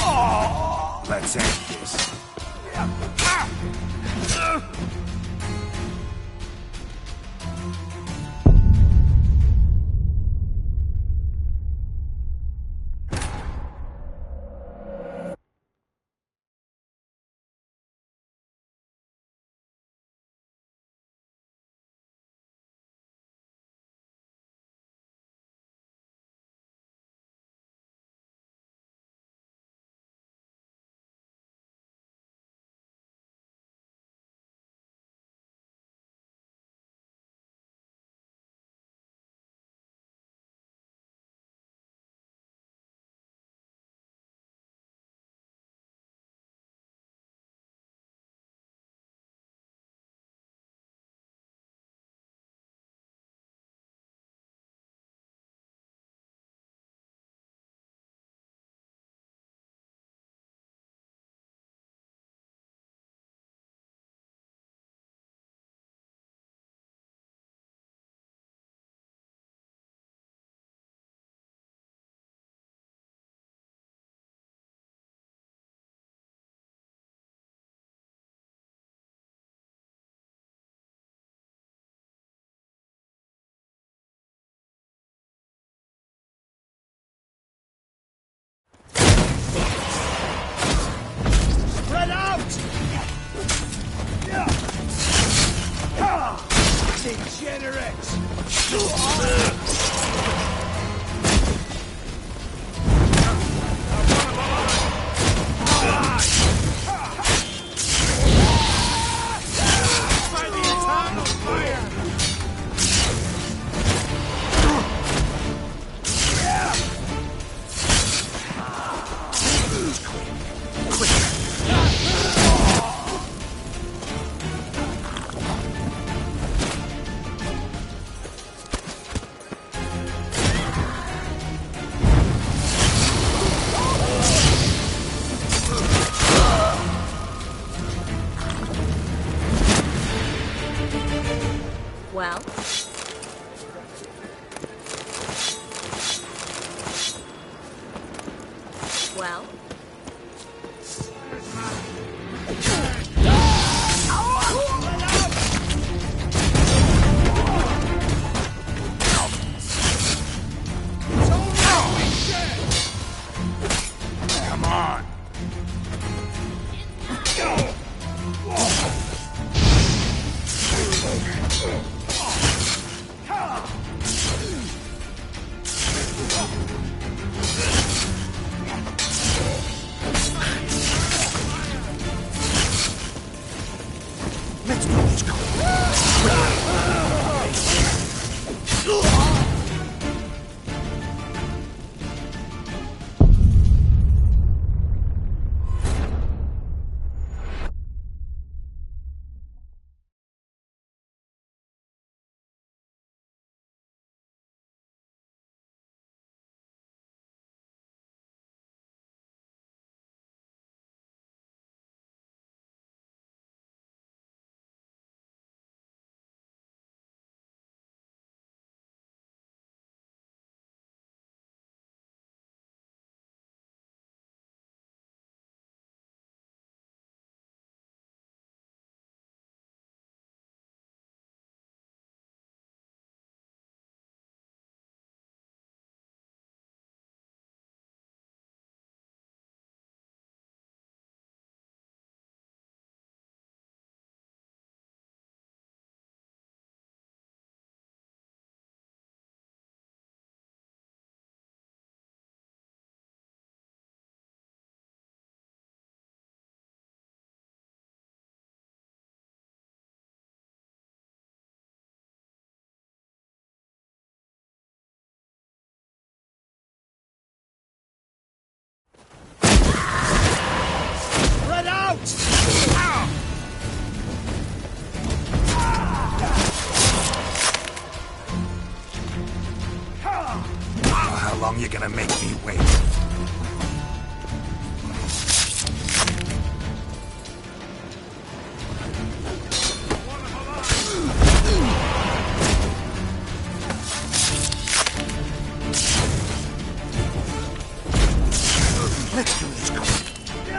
Let's end this. Spread out! Degenerate!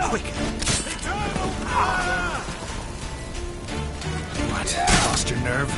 Quick! What? Lost your nerve?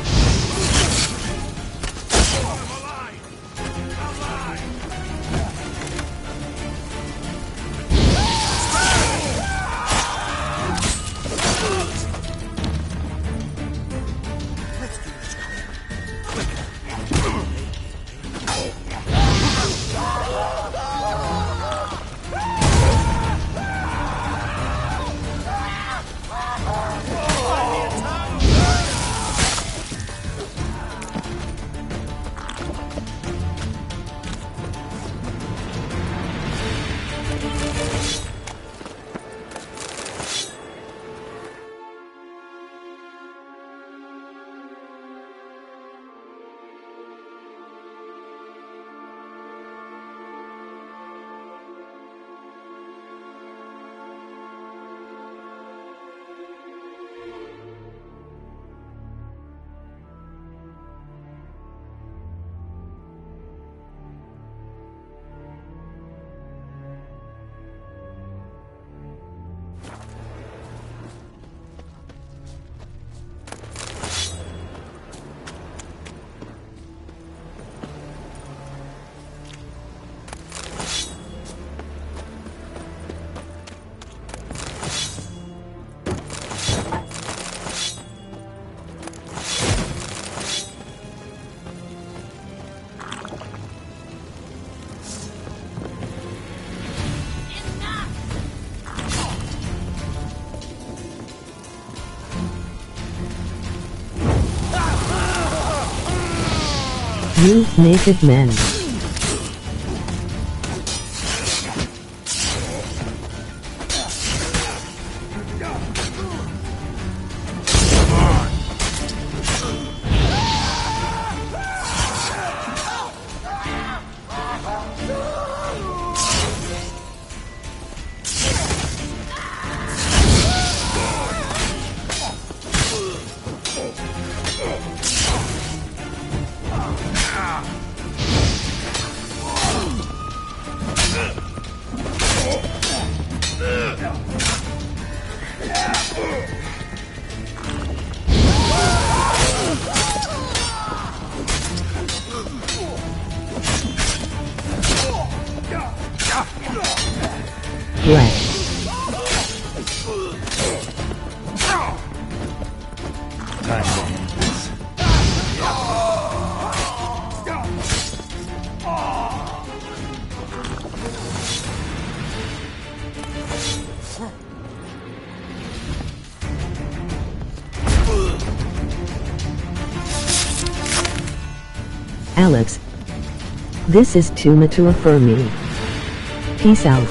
You naked men. Alex, this is too mature for me. Peace out.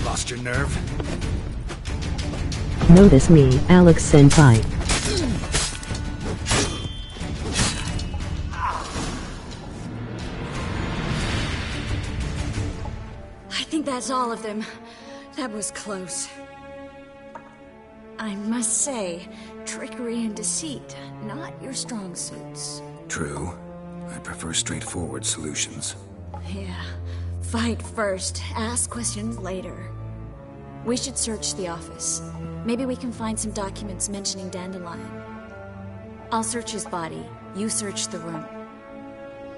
Lost your nerve? Notice me, Alex Senpai. I think that's all of them. That was close. I must say, trickery and deceit, not your strong suits. True. I prefer straightforward solutions. Yeah. Fight first, ask questions later. We should search the office. Maybe we can find some documents mentioning Dandelion. I'll search his body. You search the room.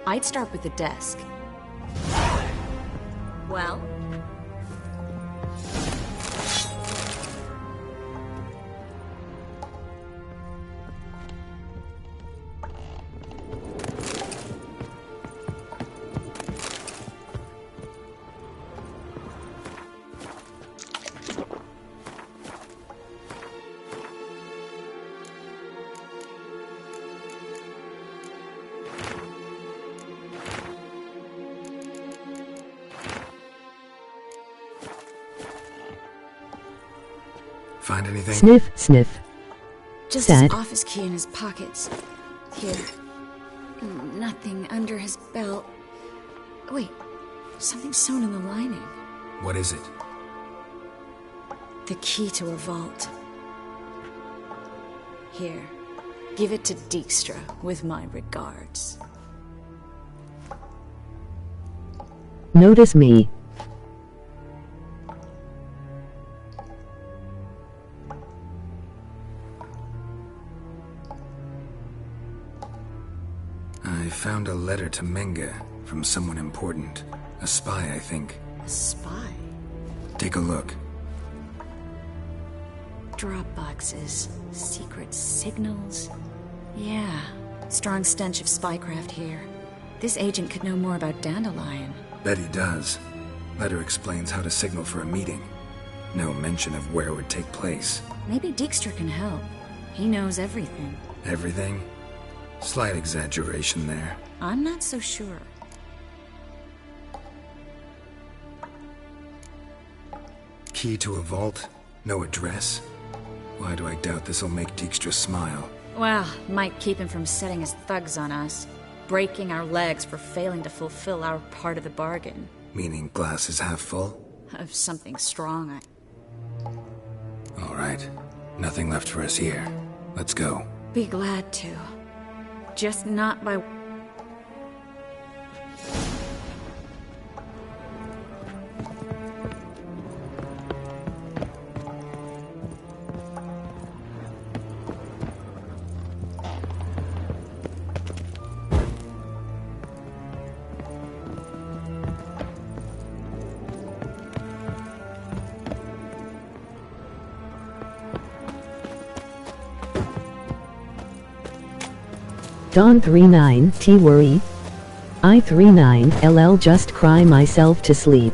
I'd start with the desk. Well? Find anything? Sniff, sniff. Just Sad. his office key in his pockets. Here. Nothing under his belt. Wait, something sewn in the lining. What is it? The key to a vault. Here, give it to Dijkstra with my regards. Notice me. I found a letter to Menge from someone important. A spy, I think. A spy? Take a look. Drop boxes, secret signals. Yeah, strong stench of spycraft here. This agent could know more about Dandelion. Bet he does. Letter explains how to signal for a meeting. No mention of where it would take place. Maybe Dijkstra can help. He knows everything. Everything? Slight exaggeration there. I'm not so sure. Key to a vault? No address? Why do I doubt this'll make Dijkstra smile? Well, might keep him from setting his thugs on us. Breaking our legs for failing to fulfill our part of the bargain. Meaning glass is half full? Of something strong, All right. Nothing left for us here. Let's go. Be glad to. Just not by... Don 39 T worry. I 39 LL just cry myself to sleep.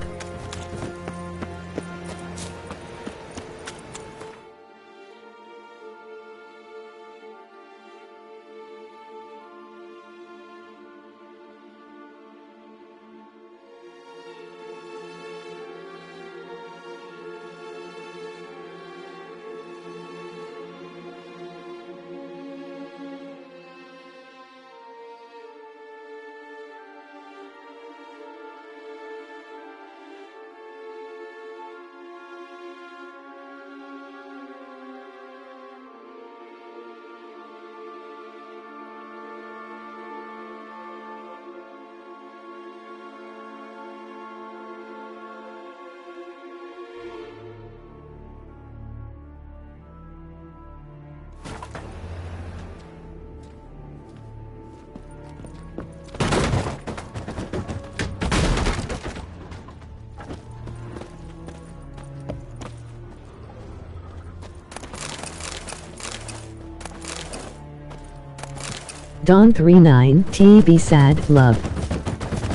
Don 39 T be sad love.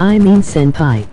I mean senpai.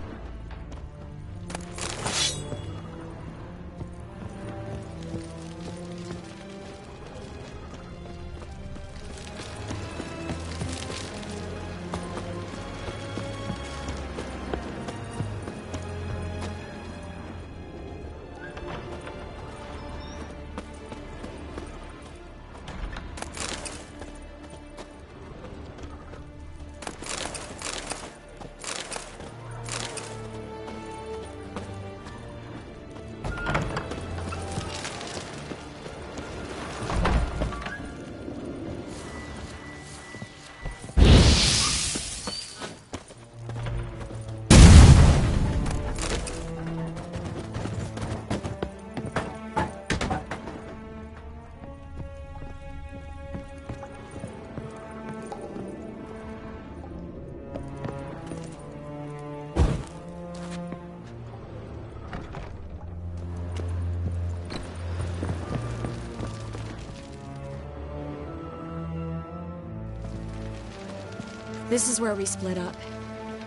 This is where we split up.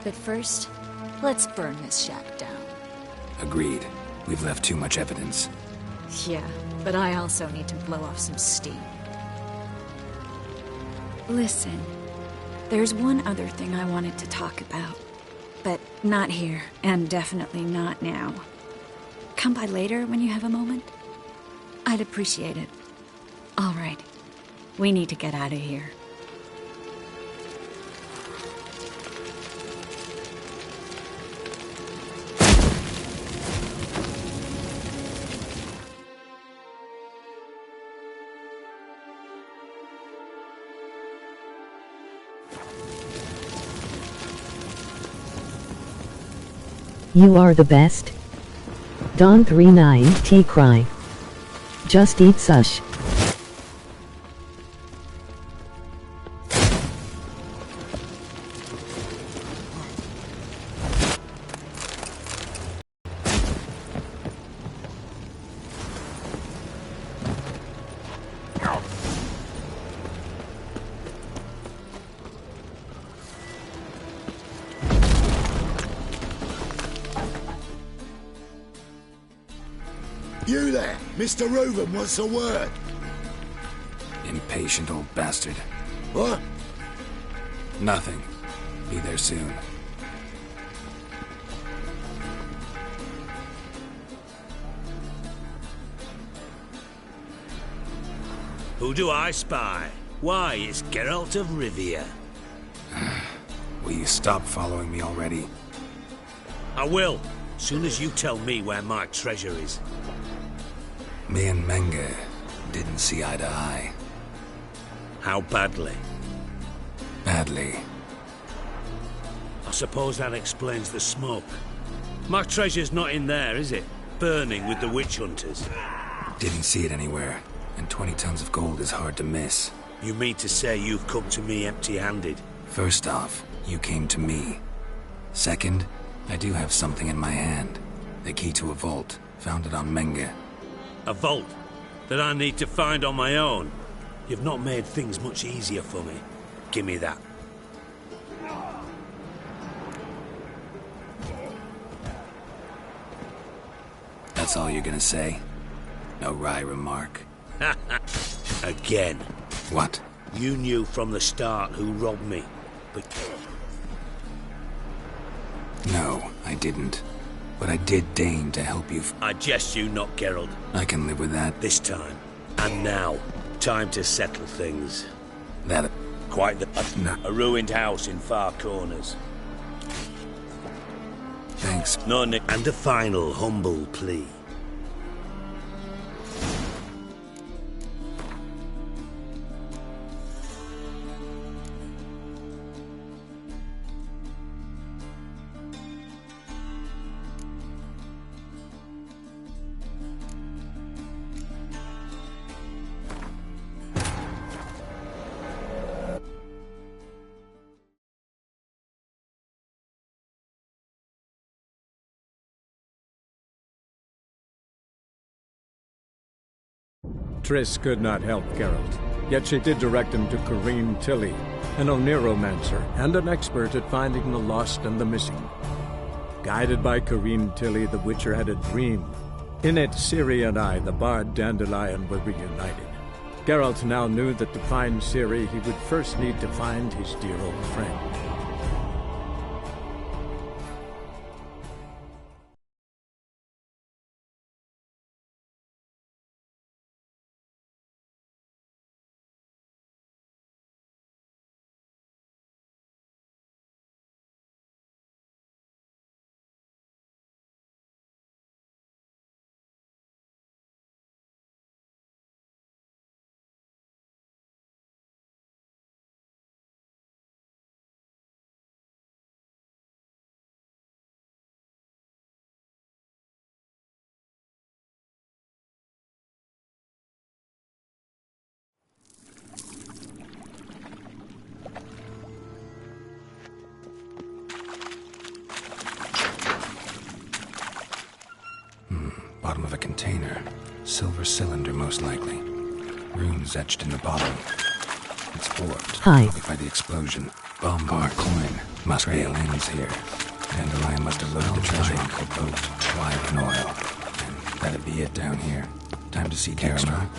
But first, let's burn this shack down. Agreed. We've left too much evidence. Yeah, but I also need to blow off some steam. Listen, there's one other thing I wanted to talk about. But not here, and definitely not now. Come by later when you have a moment? I'd appreciate it. All right. We need to get out of here. You are the best. Don 39 T cry. Just eat sush. You there, Mr. Reuben wants a word. Impatient old bastard. What? Nothing. Be there soon. Who do I spy? Why, it's Geralt of Rivia. Will you stop following me already? I will, soon as you tell me where my treasure is. Me and Menge didn't see eye to eye. How badly? Badly. I suppose that explains the smoke. My treasure's not in there, is it? Burning with the witch hunters. Didn't see it anywhere, and 20 tons of gold is hard to miss. You mean to say you've come to me empty-handed? First off, you came to me. Second, I do have something in my hand. The key to a vault, found it on Menge. A vault that I need to find on my own? You've not made things much easier for me. Give me that. That's all you're gonna say? No wry remark? Again. What? You knew from the start who robbed me, but... No, I didn't. But I did deign to help you. I jest you not, Geralt. I can live with that. This time. And now. Time to settle things. That... Quite the... No. A ruined house in far corners. Thanks. No, Nick. And a final humble plea. Triss could not help Geralt, yet she did direct him to Corrine Tilly, an Oneiromancer and an expert at finding the lost and the missing. Guided by Corrine Tilly, the Witcher had a dream. In it, Ciri and I, the bard Dandelion, were reunited. Geralt now knew that to find Ciri, he would first need to find his dear old friend. Bottom of a container. Silver cylinder, most likely. Runes etched in the bottom. It's warped. Hi. Probably by the explosion. Bombard coin. Must be a lens here. Dandelion must have loaded the treasure onto a boat, wide in oil. And that'd be it down here. Time to see Caramel.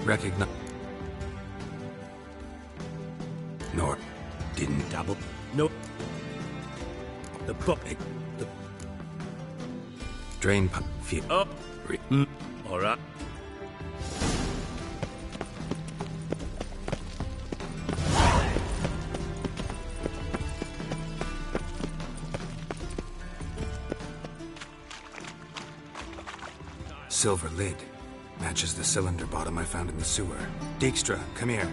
Recognize. Nor didn't double. No. The bucket. The drain pipe. up. All right. Silver lid. Matches the cylinder bottom I found in the sewer. Dijkstra, come here.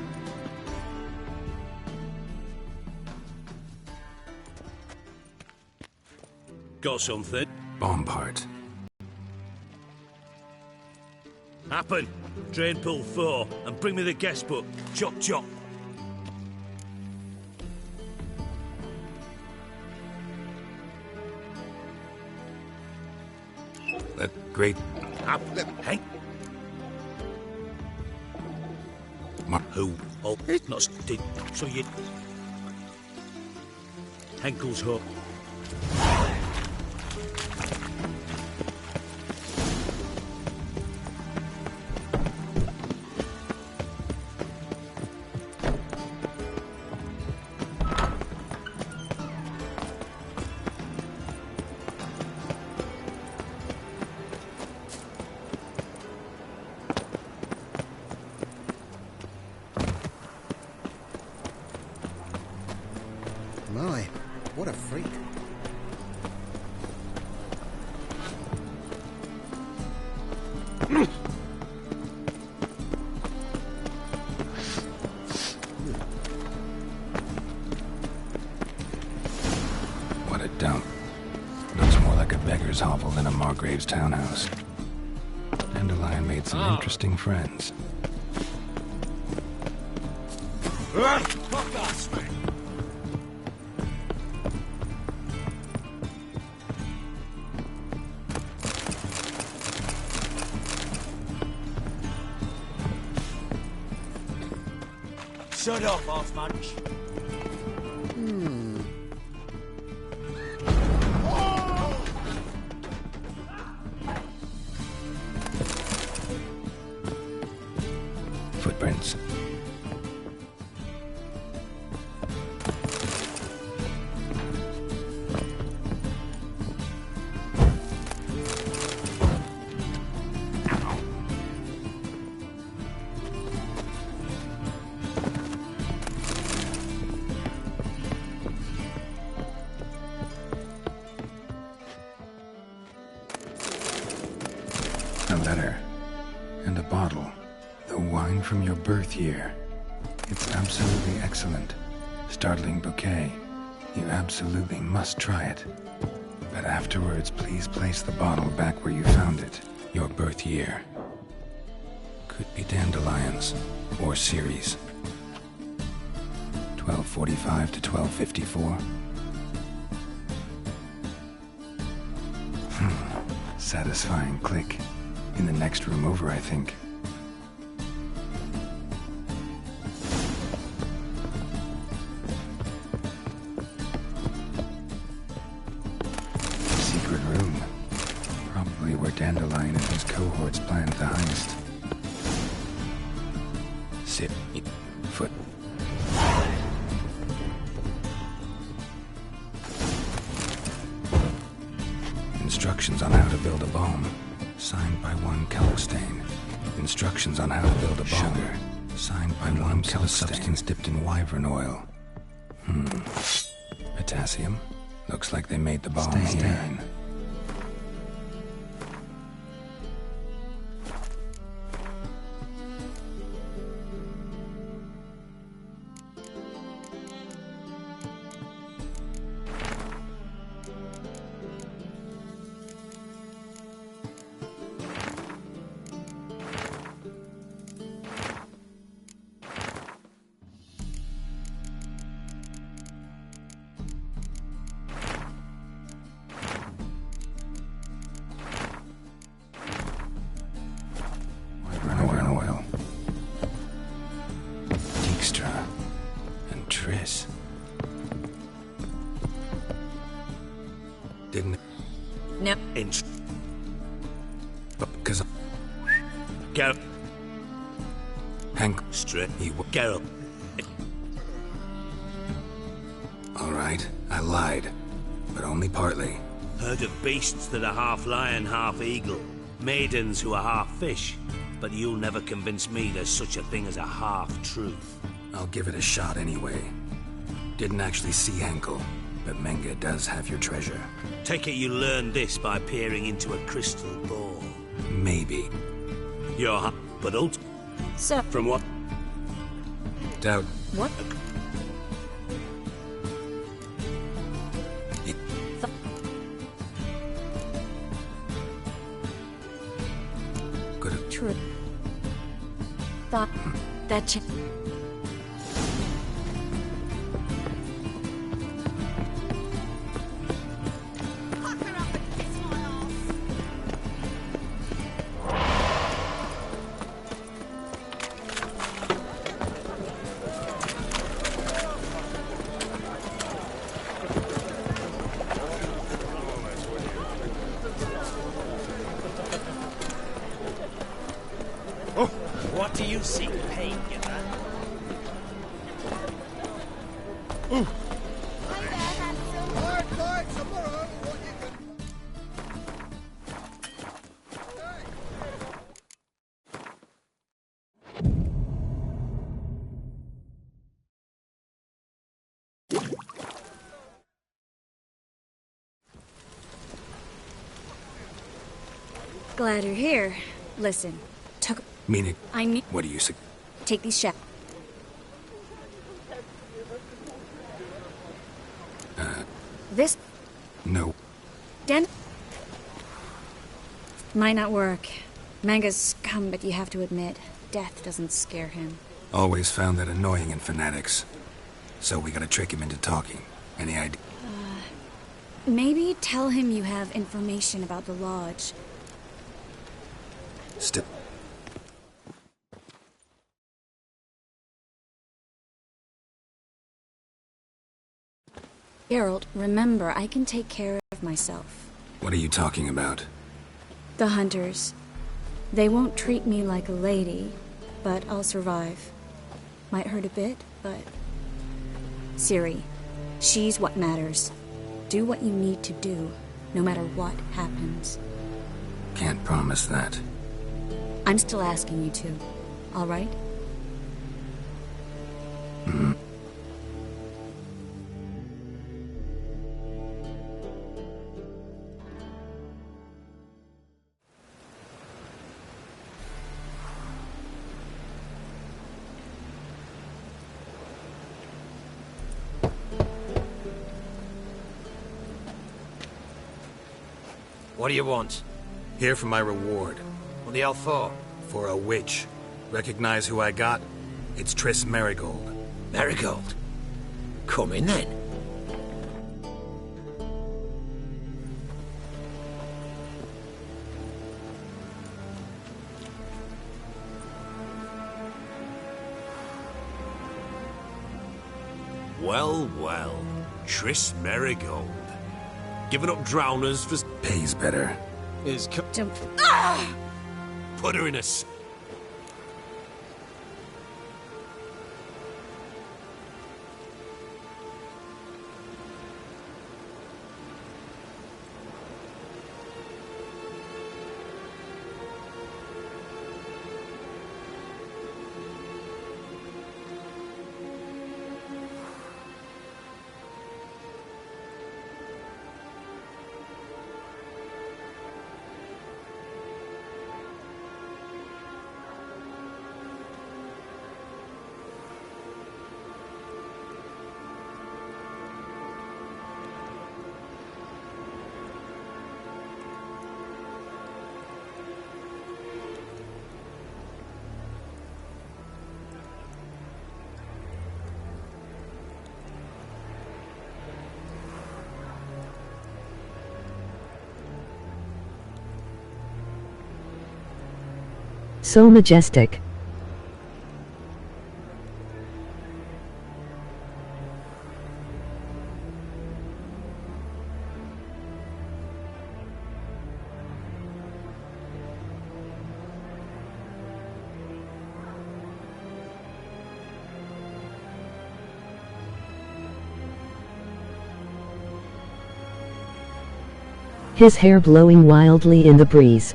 Got something? Bomb part. Happen. Drain pull 4 and bring me the guest book. Chop chop. Great. Hey. Who? Oh, not did. So you. Henkel's hook. My, what a freak. What a dump. Looks more like a beggar's hovel than a Margrave's townhouse. Dandelion made some interesting friends. Fuck us, man. Shut up, off munch. Footprints. A letter. And a bottle. The wine from your birth year. It's absolutely excellent. Startling bouquet. You absolutely must try it. But afterwards, please place the bottle back where you found it. Your birth year. Could be dandelions. Or Ceres. 1245 to 1254. Satisfying click. In the next room over, I think. Secret room. Probably where Dandelion and his cohorts planned the heist. Sit. Foot. Instructions on how to build a bomb. Signed by one Kelkstain. Instructions on how to build a bomb. Sugar. Signed by one Kelkstain. Substance dipped in wyvern oil. Potassium. Looks like they made the bomb here. Wyvern oil. Dijkstra. And Triss. Didn't... No. Because... Go. Hank. Straight. Geralt. All right, I lied. But only partly. Heard of beasts that are half lion, half eagle. Maidens who are half fish. But you'll never convince me there's such a thing as a half-truth. I'll give it a shot anyway. Didn't actually see Henkel, but Menge does have your treasure. Take it you learned this by peering into a crystal ball. Maybe. You're but So... From what? Doubt. What? Good. True. Thought that What do you seek pain, you Glad you're here. Listen, Meaning? I need. What do you say? Take these shots. This. No. Den. Might not work. Manga's scum, but you have to admit, death doesn't scare him. Always found that annoying in fanatics. So we gotta trick him into talking. Any idea? Maybe tell him you have information about the lodge. Still. Geralt, remember, I can take care of myself. What are you talking about? The hunters. They won't treat me like a lady, but I'll survive. Might hurt a bit, but... Ciri, she's what matters. Do what you need to do, no matter what happens. Can't promise that. I'm still asking you to, all right? Mm-hmm. What do you want? Here for my reward. What the hell for? For a witch. Recognize who I got? It's Triss Merigold. Merigold? Come in then. Well, well. Triss Merigold. Giving up drowners for... Pays better. Is... Put her in a... So majestic. his hair blowing wildly in the breeze.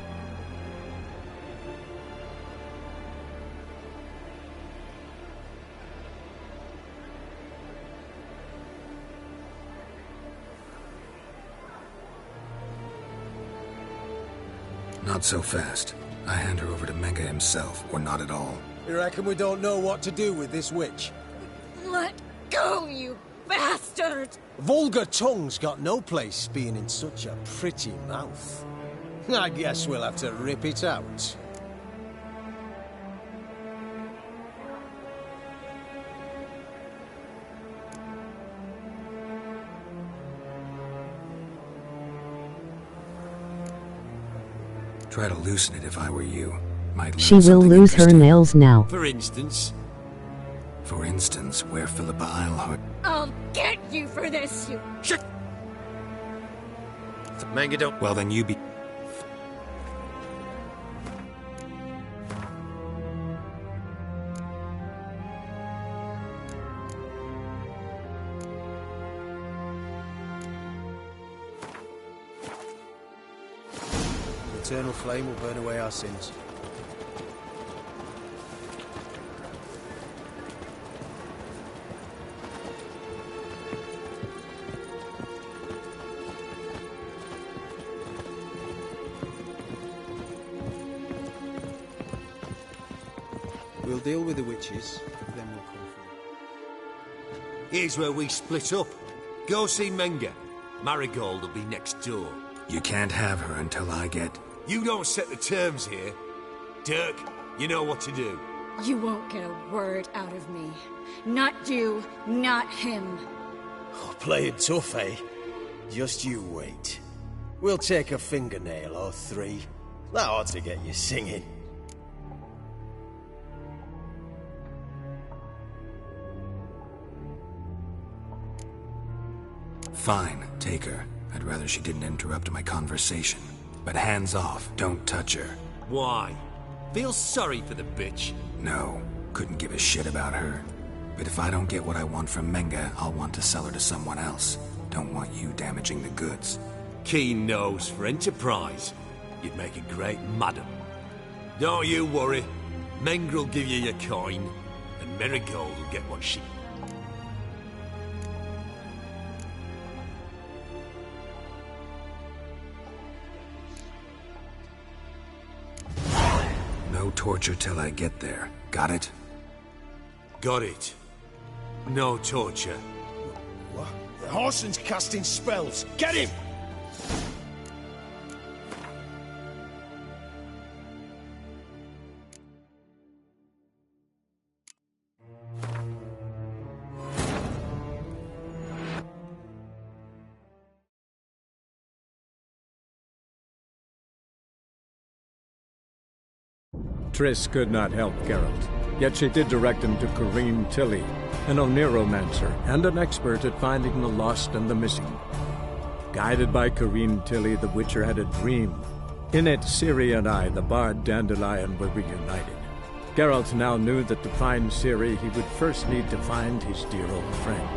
Not so fast. I hand her over to Menga himself, or not at all. You reckon we don't know what to do with this witch? Let go, you bastard! Vulgar tongue's got no place being in such a pretty mouth. I guess we'll have to rip it out. Try to loosen it if I were you. Might She will lose her nails now. For instance? For instance, where Philippa Eilhart... I'll get you for this, you... Shit! Menga don't... Well, then you be... The eternal flame will burn away our sins. We'll deal with the witches, then we'll come through. Here's where we split up. Go see Menga. Marigold will be next door. You can't have her until I get... You don't set the terms here. Dirk, you know what to do. You won't get a word out of me. Not you, not him. Oh, playing tough, eh? Just you wait. We'll take a fingernail or three. That ought to get you singing. Fine, take her. I'd rather she didn't interrupt my conversation. But hands off, don't touch her. Why? Feel sorry for the bitch? No, couldn't give a shit about her. But if I don't get what I want from Menga, I'll want to sell her to someone else. Don't want you damaging the goods. Keen nose for enterprise. You'd make a great madam. Don't you worry. Mengrel will give you your coin, and Marigold will get what she... No torture till I get there. Got it? Got it. No torture. What? The Horson's casting spells. Get him! Triss could not help Geralt, yet she did direct him to Corrine Tilly, an Oneiromancer and an expert at finding the lost and the missing. Guided by Corrine Tilly, the Witcher had a dream. In it, Ciri and I, the bard Dandelion, were reunited. Geralt now knew that to find Ciri, he would first need to find his dear old friend.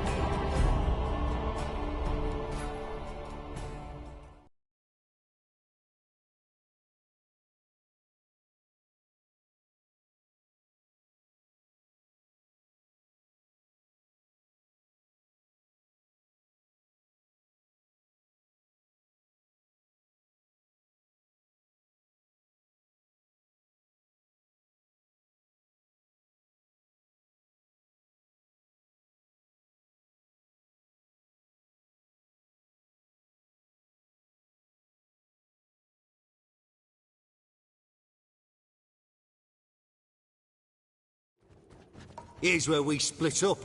Here's where we split up.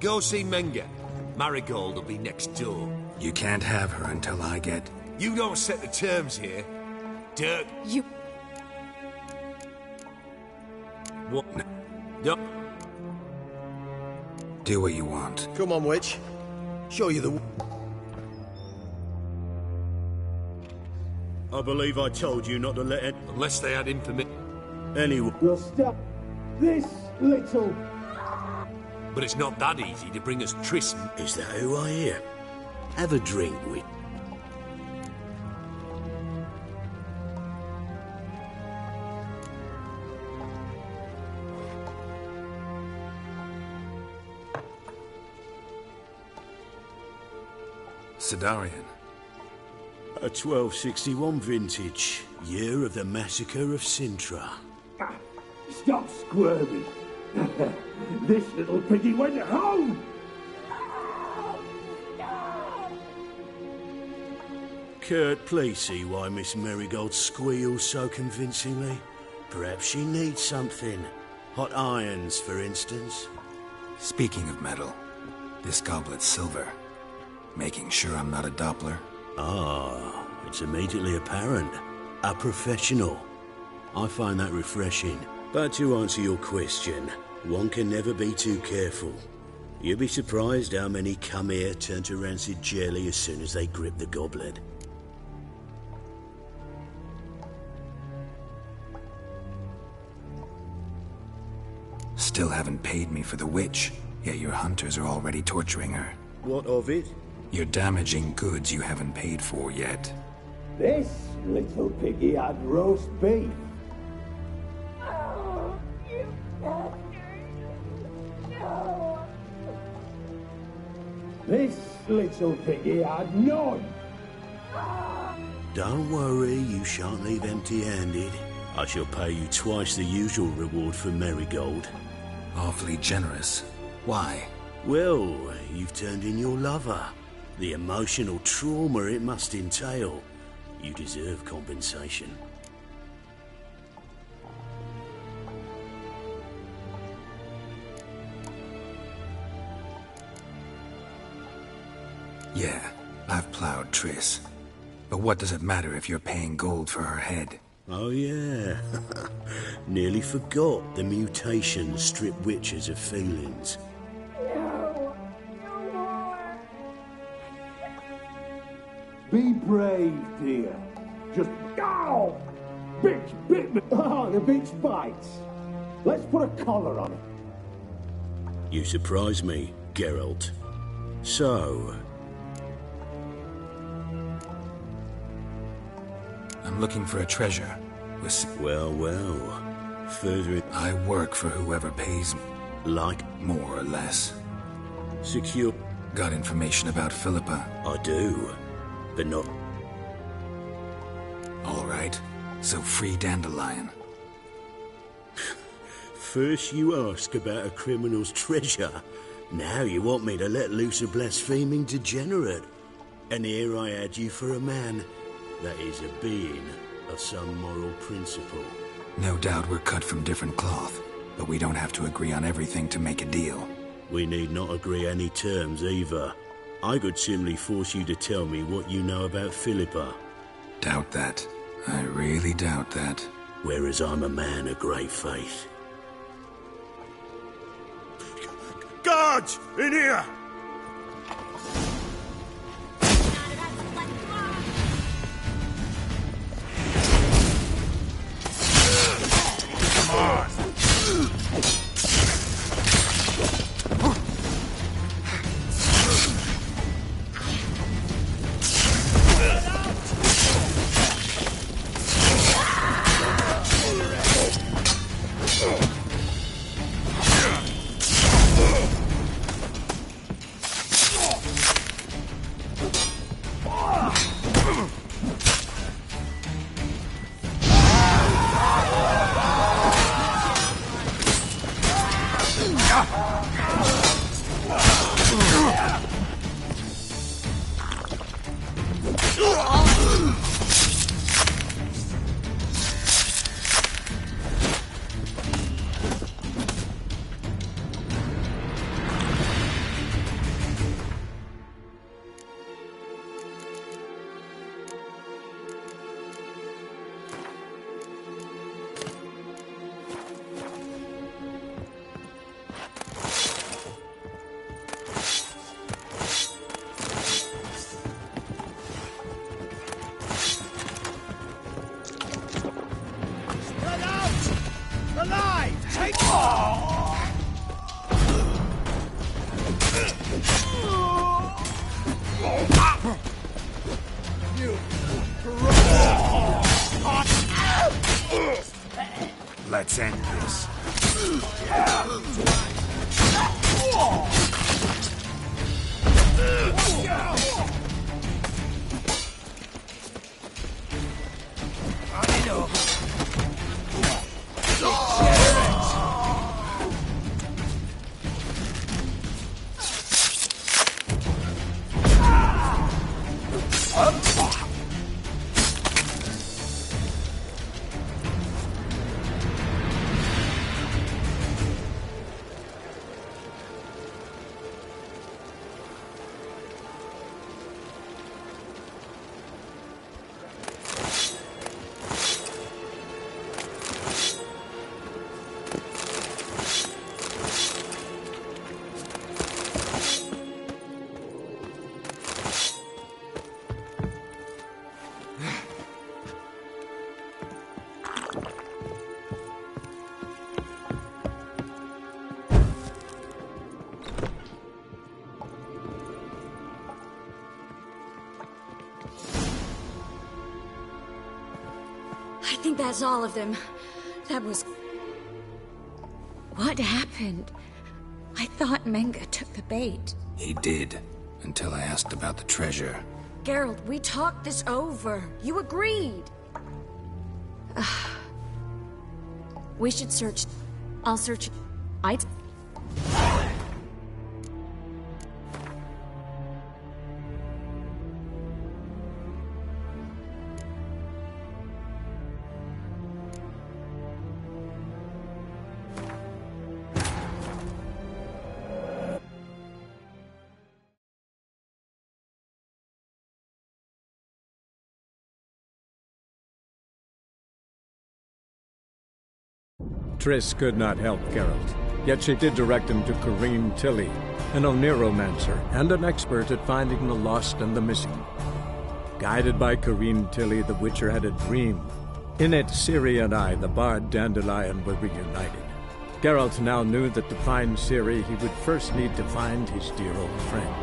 Go see Menga. Marigold will be next door. You can't have her until I get... You don't set the terms here. Dirk. You... What? No. Do what you want. Come on, witch. Show you the... I believe I told you not to let it... Unless they had information. Anyway... You'll stop this little... But it's not that easy to bring us Triss. Is that who I hear? Have a drink with... Sidarian. A 1261 vintage, year of the massacre of Sintra. Stop squirming. This little piggy went home. Kurt, please see why Miss Marigold squeals so convincingly. Perhaps she needs something. Hot irons, for instance. Speaking of metal, this goblet's silver. Making sure I'm not a Doppler. Ah, it's immediately apparent. A professional. I find that refreshing. But to answer your question, one can never be too careful. You'll be surprised how many come here turn to rancid jelly as soon as they grip the goblet. Still haven't paid me for the witch, yet your hunters are already torturing her. What of it? You're damaging goods you haven't paid for yet. This little piggy had roast beef. This little piggy had none. Don't worry, you shan't leave empty-handed. I shall pay you twice the usual reward for Marigold. Awfully generous. Why? Well, you've turned in your lover. The emotional trauma it must entail. You deserve compensation. Yeah, I've plowed Triss. But what does it matter if you're paying gold for her head? Oh yeah. Nearly forgot the mutations strip witches of feelings. Be brave, dear. Just go! Bitch bit me! Oh, the bitch bites. Let's put a collar on it. You surprise me, Geralt. So... I'm looking for a treasure. Well, well. Further... I work for whoever pays me. Like? More or less. Secure... Got information about Philippa? I do. But not... All right. So free Dandelion. First you ask about a criminal's treasure. Now you want me to let loose a blaspheming degenerate. And here I had you for a man. That is a being of some moral principle. No doubt we're cut from different cloth, but we don't have to agree on everything to make a deal. We need not agree any terms either. I could simply force you to tell me what you know about Philippa. Doubt that. I really doubt that. Whereas I'm a man of great faith. Guards! In here! Let's end this. that's all of them. That was... What happened? I thought Menga took the bait. He did, until I asked about the treasure. Geralt, we talked this over. You agreed. We should search. I'll search. I'd... Triss could not help Geralt, yet she did direct him to Corrine Tilly, an Oneiromancer and an expert at finding the lost and the missing. Guided by Corrine Tilly, the Witcher had a dream. In it, Ciri and I, the bard Dandelion, were reunited. Geralt now knew that to find Ciri, he would first need to find his dear old friend.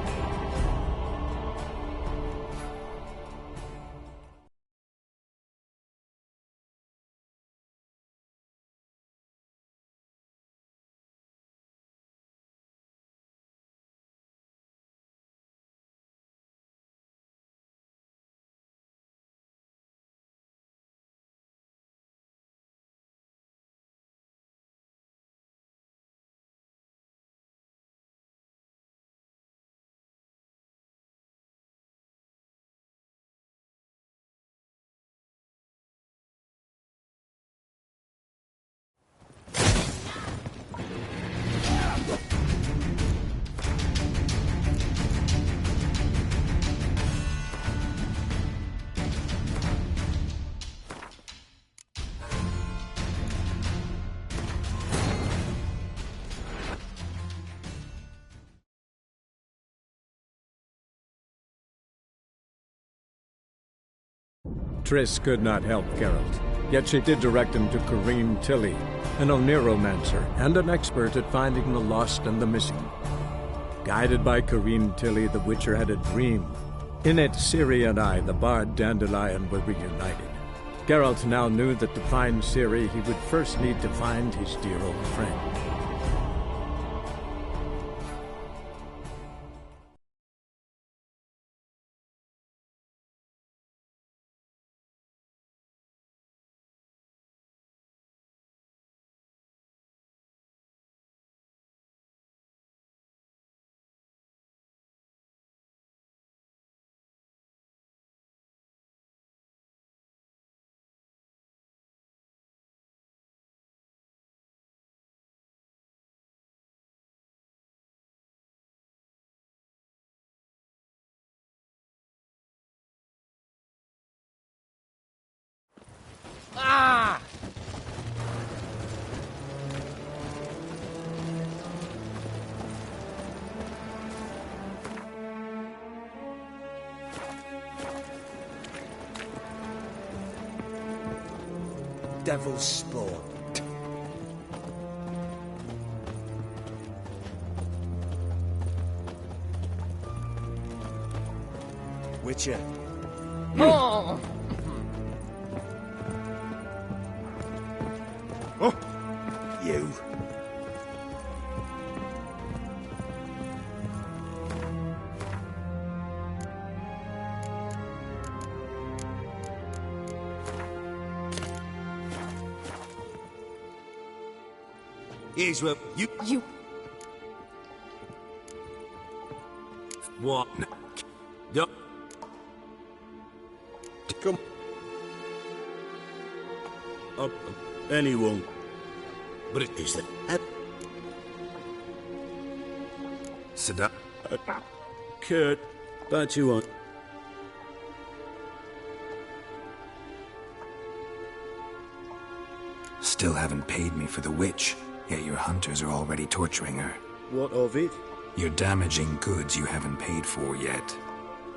Triss could not help Geralt, yet she did direct him to Corrine Tilly, an Oneiromancer and an expert at finding the lost and the missing. Guided by Corrine Tilly, the Witcher had a dream. In it, Ciri and I, the bard Dandelion, were reunited. Geralt now knew that to find Ciri, he would first need to find his dear old friend. Ah! Devil's spawn. Witcher. Oh! Oh! You. Here's what you... What? No. Come. Anyone. But it is that... Sada. Kurt, but you want... Still haven't paid me for the witch, yet your hunters are already torturing her. What of it? You're damaging goods you haven't paid for yet.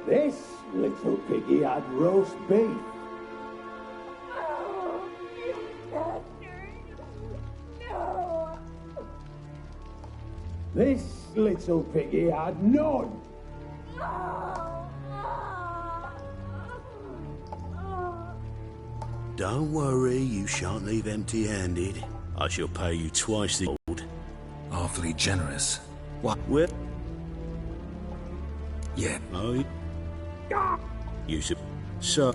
This little piggy had roast beef. This little piggy had none. Don't worry, you shan't leave empty-handed. I shall pay you twice the gold. Awfully generous. What? Well... Yeah. Oh, you should... So...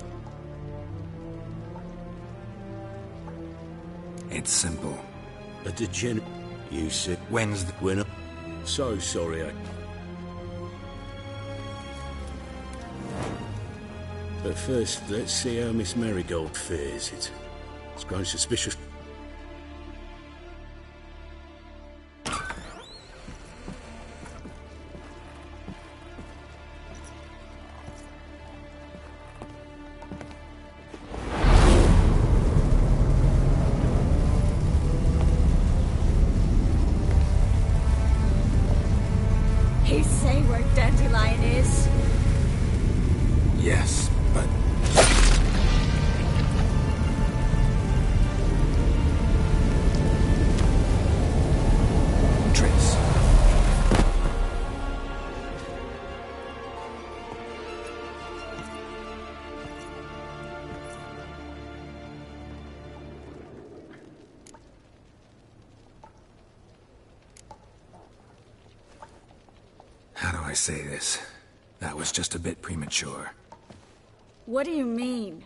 It's simple. A degenerate... You said... When's the... When... So sorry, But first, let's see how Miss Marigold fares. It's grown suspicious. He say where Dandelion is? Yes, but... Triss. How do I say this? That was just a bit premature. What do you mean?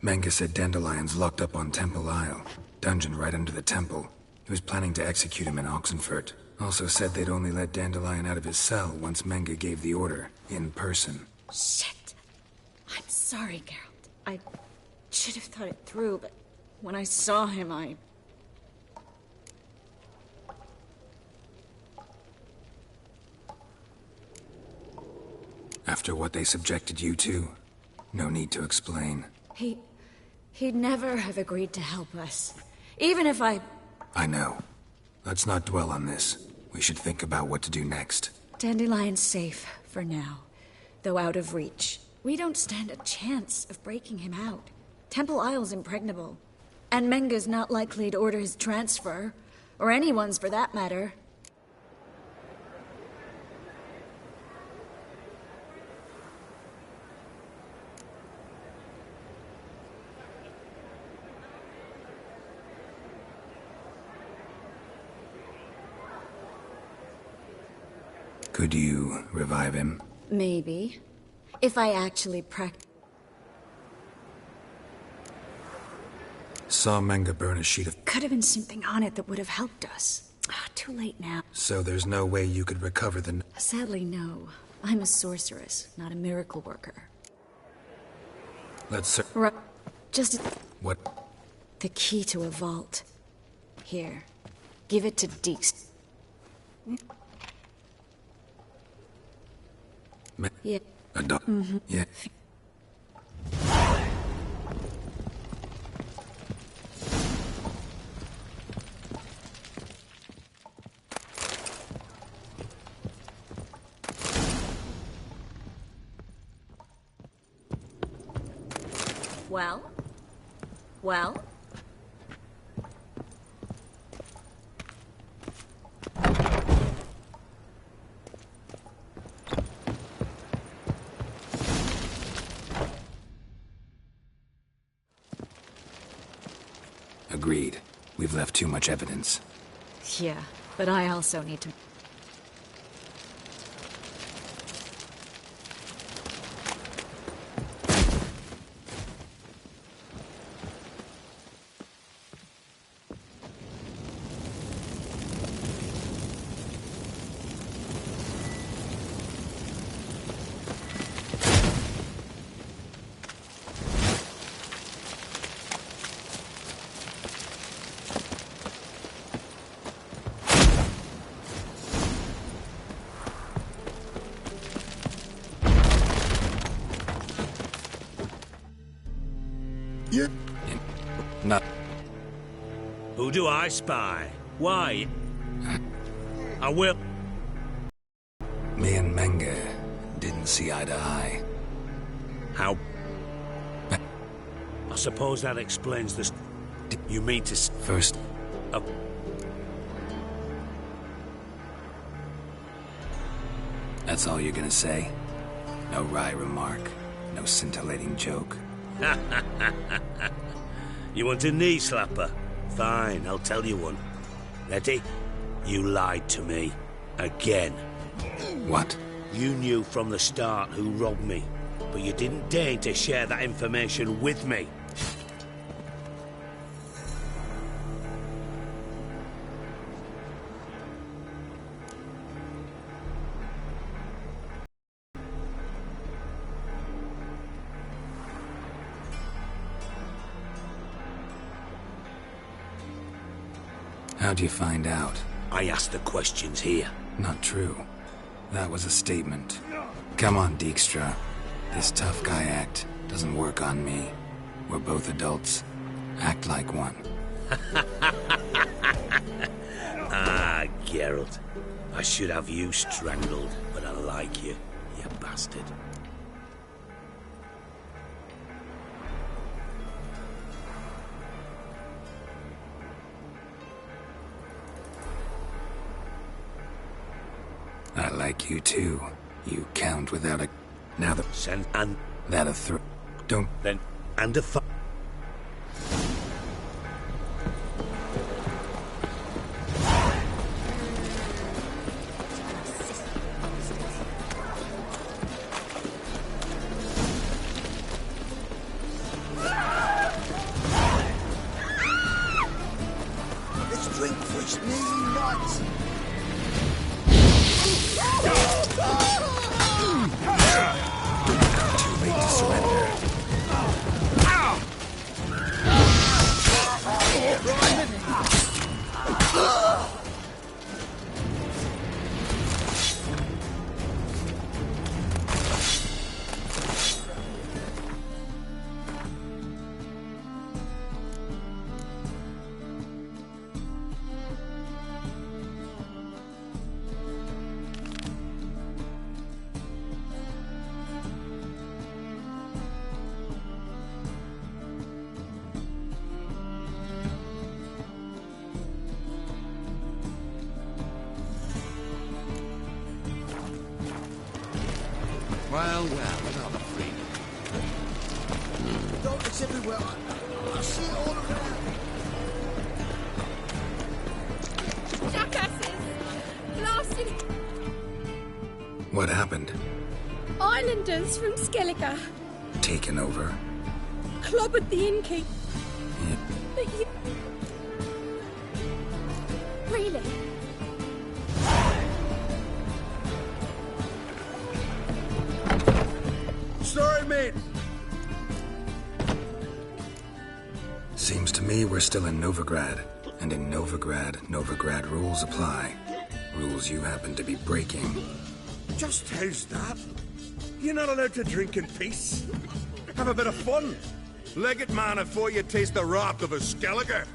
Menge said Dandelion's locked up on Temple Isle. Dungeon right under the temple. He was planning to execute him in Oxenfurt. Also said they'd only let Dandelion out of his cell once Menge gave the order, in person. Shit. I'm sorry, Geralt. I should have thought it through, but when I saw him, I... After what they subjected you to, no need to explain. He'd never have agreed to help us. Even if I know. Let's not dwell on this. We should think about what to do next. Dandelion's safe, for now. Though out of reach. We don't stand a chance of breaking him out. Temple Isle's impregnable. And Menge's not likely to order his transfer. Or anyone's for that matter. Could you revive him? Maybe. If I actually Saw Menge burn a sheet of... Could have been something on it that would have helped us. Too late now. So there's no way you could recover the... Sadly, no. I'm a sorceress, not a miracle worker. Let's... Just... What? The key to a vault. Here. Give it to Deeks. Yeah. A dog. Yeah. Well? Well? Agreed. We've left too much evidence. Yeah, but I also need to... No. Who do I spy? Why? I will... Me and Menge didn't see eye to eye. How? I suppose that explains this. You mean to... First... That's all you're gonna say? No wry remark? No scintillating joke? You want a knee slapper? Fine, I'll tell you one. Ready? You lied to me. Again. What? You knew from the start who robbed me, but you didn't deign to share that information with me. How'd you find out? I asked the questions here. Not true. That was a statement. Come on, Dijkstra. This tough guy act doesn't work on me. We're both adults. Act like one. Ah, Geralt. I should have you strangled, but I like you, you bastard. I like you too. You count without a... Now the... Send and... That a throw... Don't... Then... And a fu... Let's drink for his knee nuts. Too late to surrender. Well, another freak. Darkness everywhere. I see it all around. Jackasses! Blasted What happened? islanders from Skellige Taken over? clobbered the innkeep. Yeah. But you... Really? Sorry, mate. Seems to me we're still in Novigrad. And in Novigrad rules apply. Rules you happen to be breaking. Just how's that? You're not allowed to drink in peace. Have a bit of fun. Leg it, man, before you taste the wrath of a Skellige.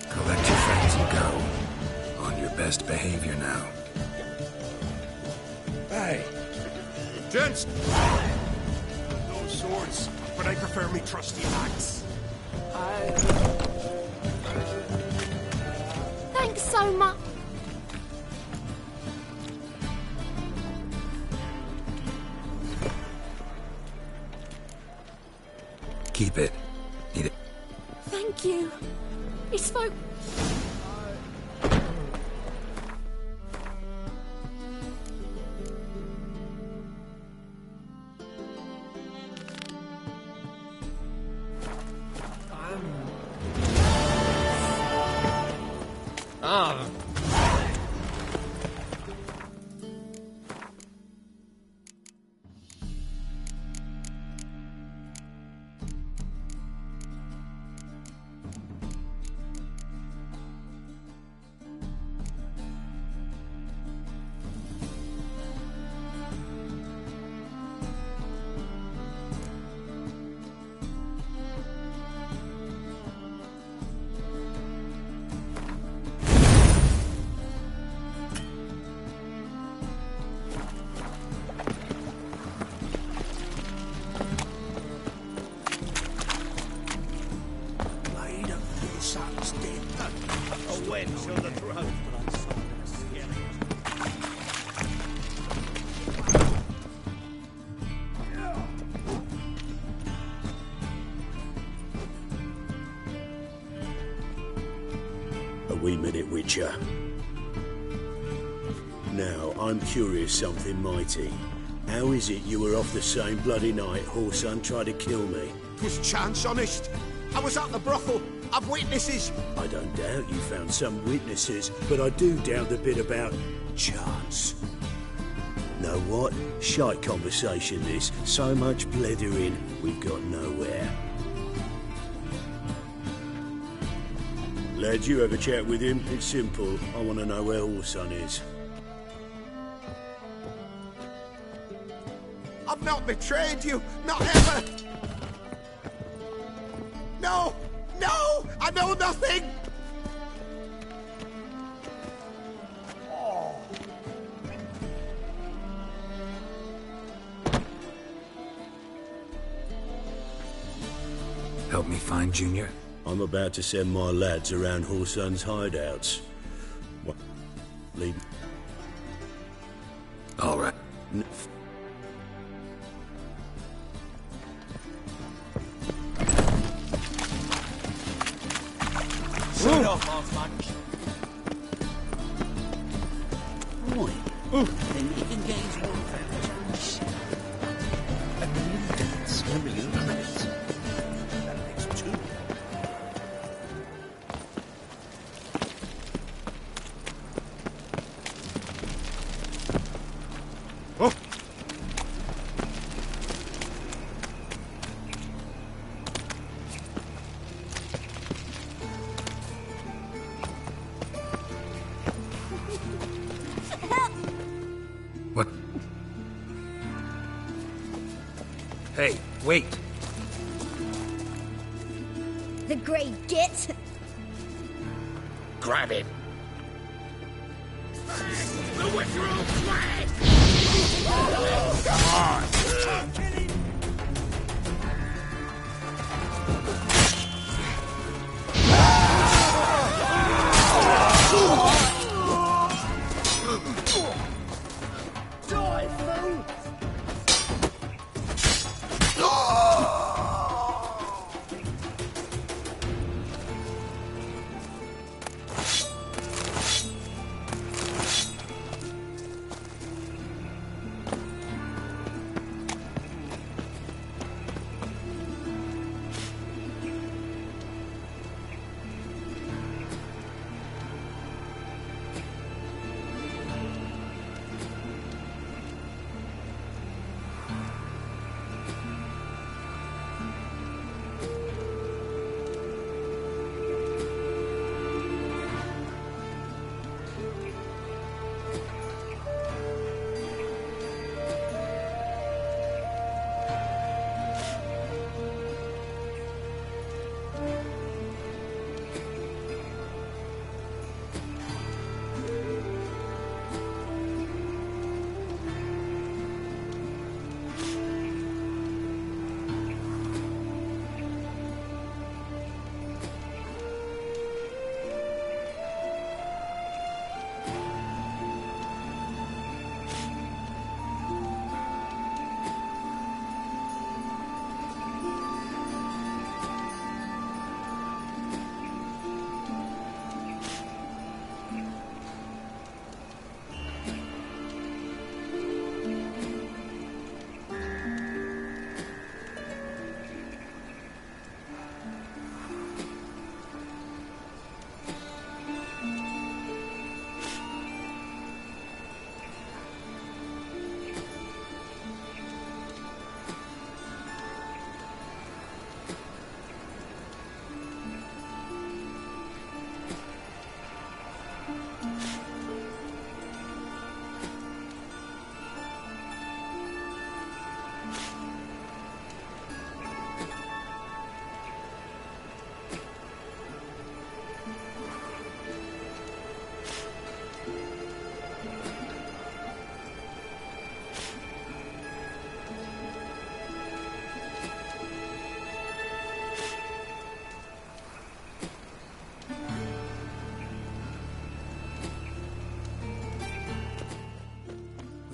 Collect your friends and go. On your best behavior now. Hey, gents! No swords, but I prefer me trusty axe. Thanks so much. Keep it. Need it. Thank you. It's for... it, Witcher. Now, I'm curious something mighty. How is it you were off the same bloody night Whoreson tried to kill me? 'Twas chance, honest. I was at the brothel. I've witnesses. I don't doubt you found some witnesses, but I do doubt the bit about chance. Know what? Shite conversation this. So much blethering, we've got nowhere. Lad, you have a chat with him. It's simple. I want to know where Whoreson is. I've not betrayed you. Not ever. No! No! I know nothing! Help me find Junior? I'm about to send my lads around Whoreson's hideouts. What? Leave. All right. Set it off, Mothman. Right. Then you can gain more advantage. A million deaths, 1 million credits. That makes 2. Oh! What? Hey, wait. The Grey Git! Grab him. The Witcher will fly! Come on. Die, fool!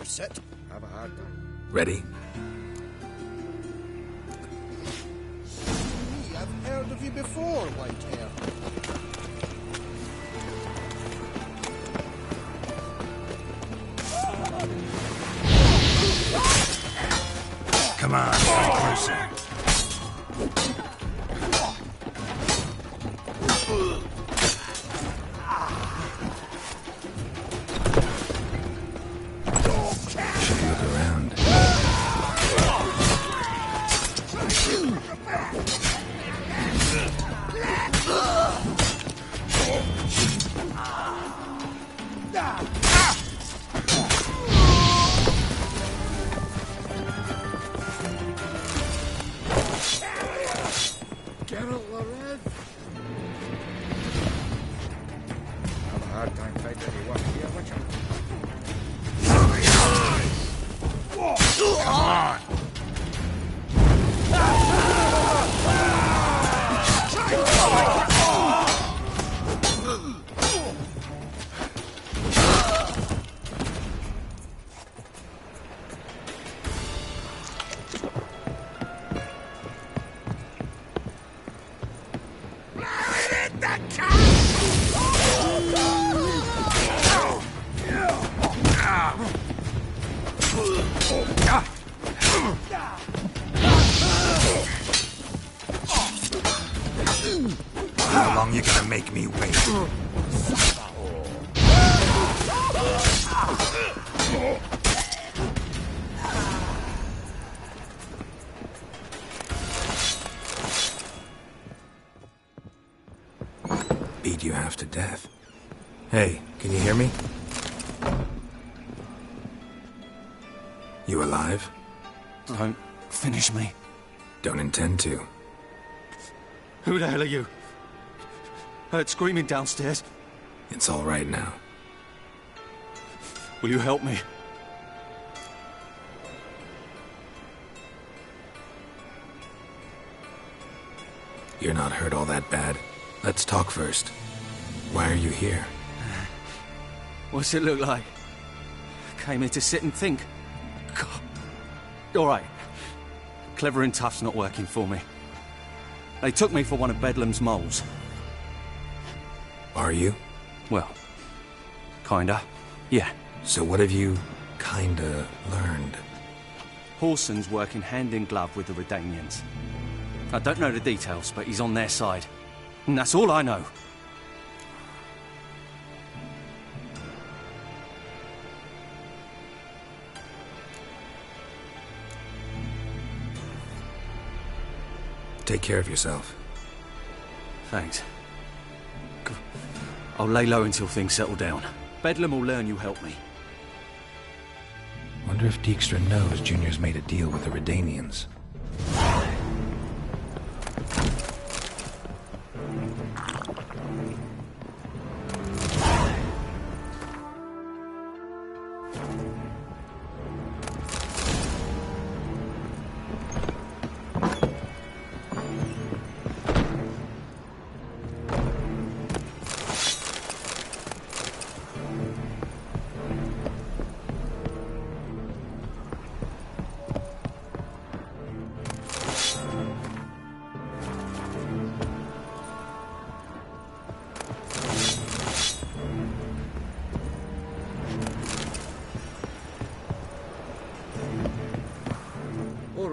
Set. Have a hard time. Ready? I've heard of you before, Whitehair. Come on, come closer. Should look around. Geralt Loren. Have a hard time fighting anyone here, Witcher. Come on! How long you gonna make me wait? Beat you half to death. Hey, can you hear me? You alive? Don't finish me. Don't intend to. Who the hell are you? Heard screaming downstairs. It's all right now. Will you help me? You're not hurt all that bad. Let's talk first. Why are you here? What's it look like? Came here to sit and think. God. All right. Clever and tough's not working for me. They took me for one of Bedlam's moles. Are you? Well, kinda. Yeah. So what have you kinda learned? Whoreson's working hand in glove with the Redanians. I don't know the details, but he's on their side. And that's all I know. Take care of yourself. Thanks. I'll lay low until things settle down. Bedlam will learn you help me. Wonder if Dijkstra knows Junior's made a deal with the Redanians.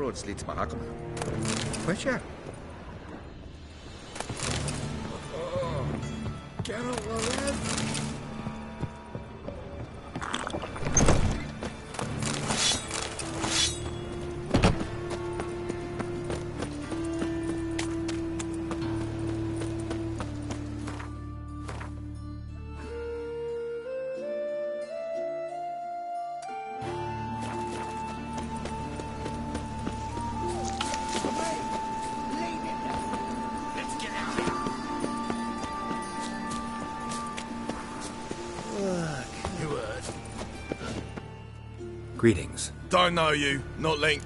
Road leads back. Witcher. Geralt Loren. Greetings. Don't know you, not Link.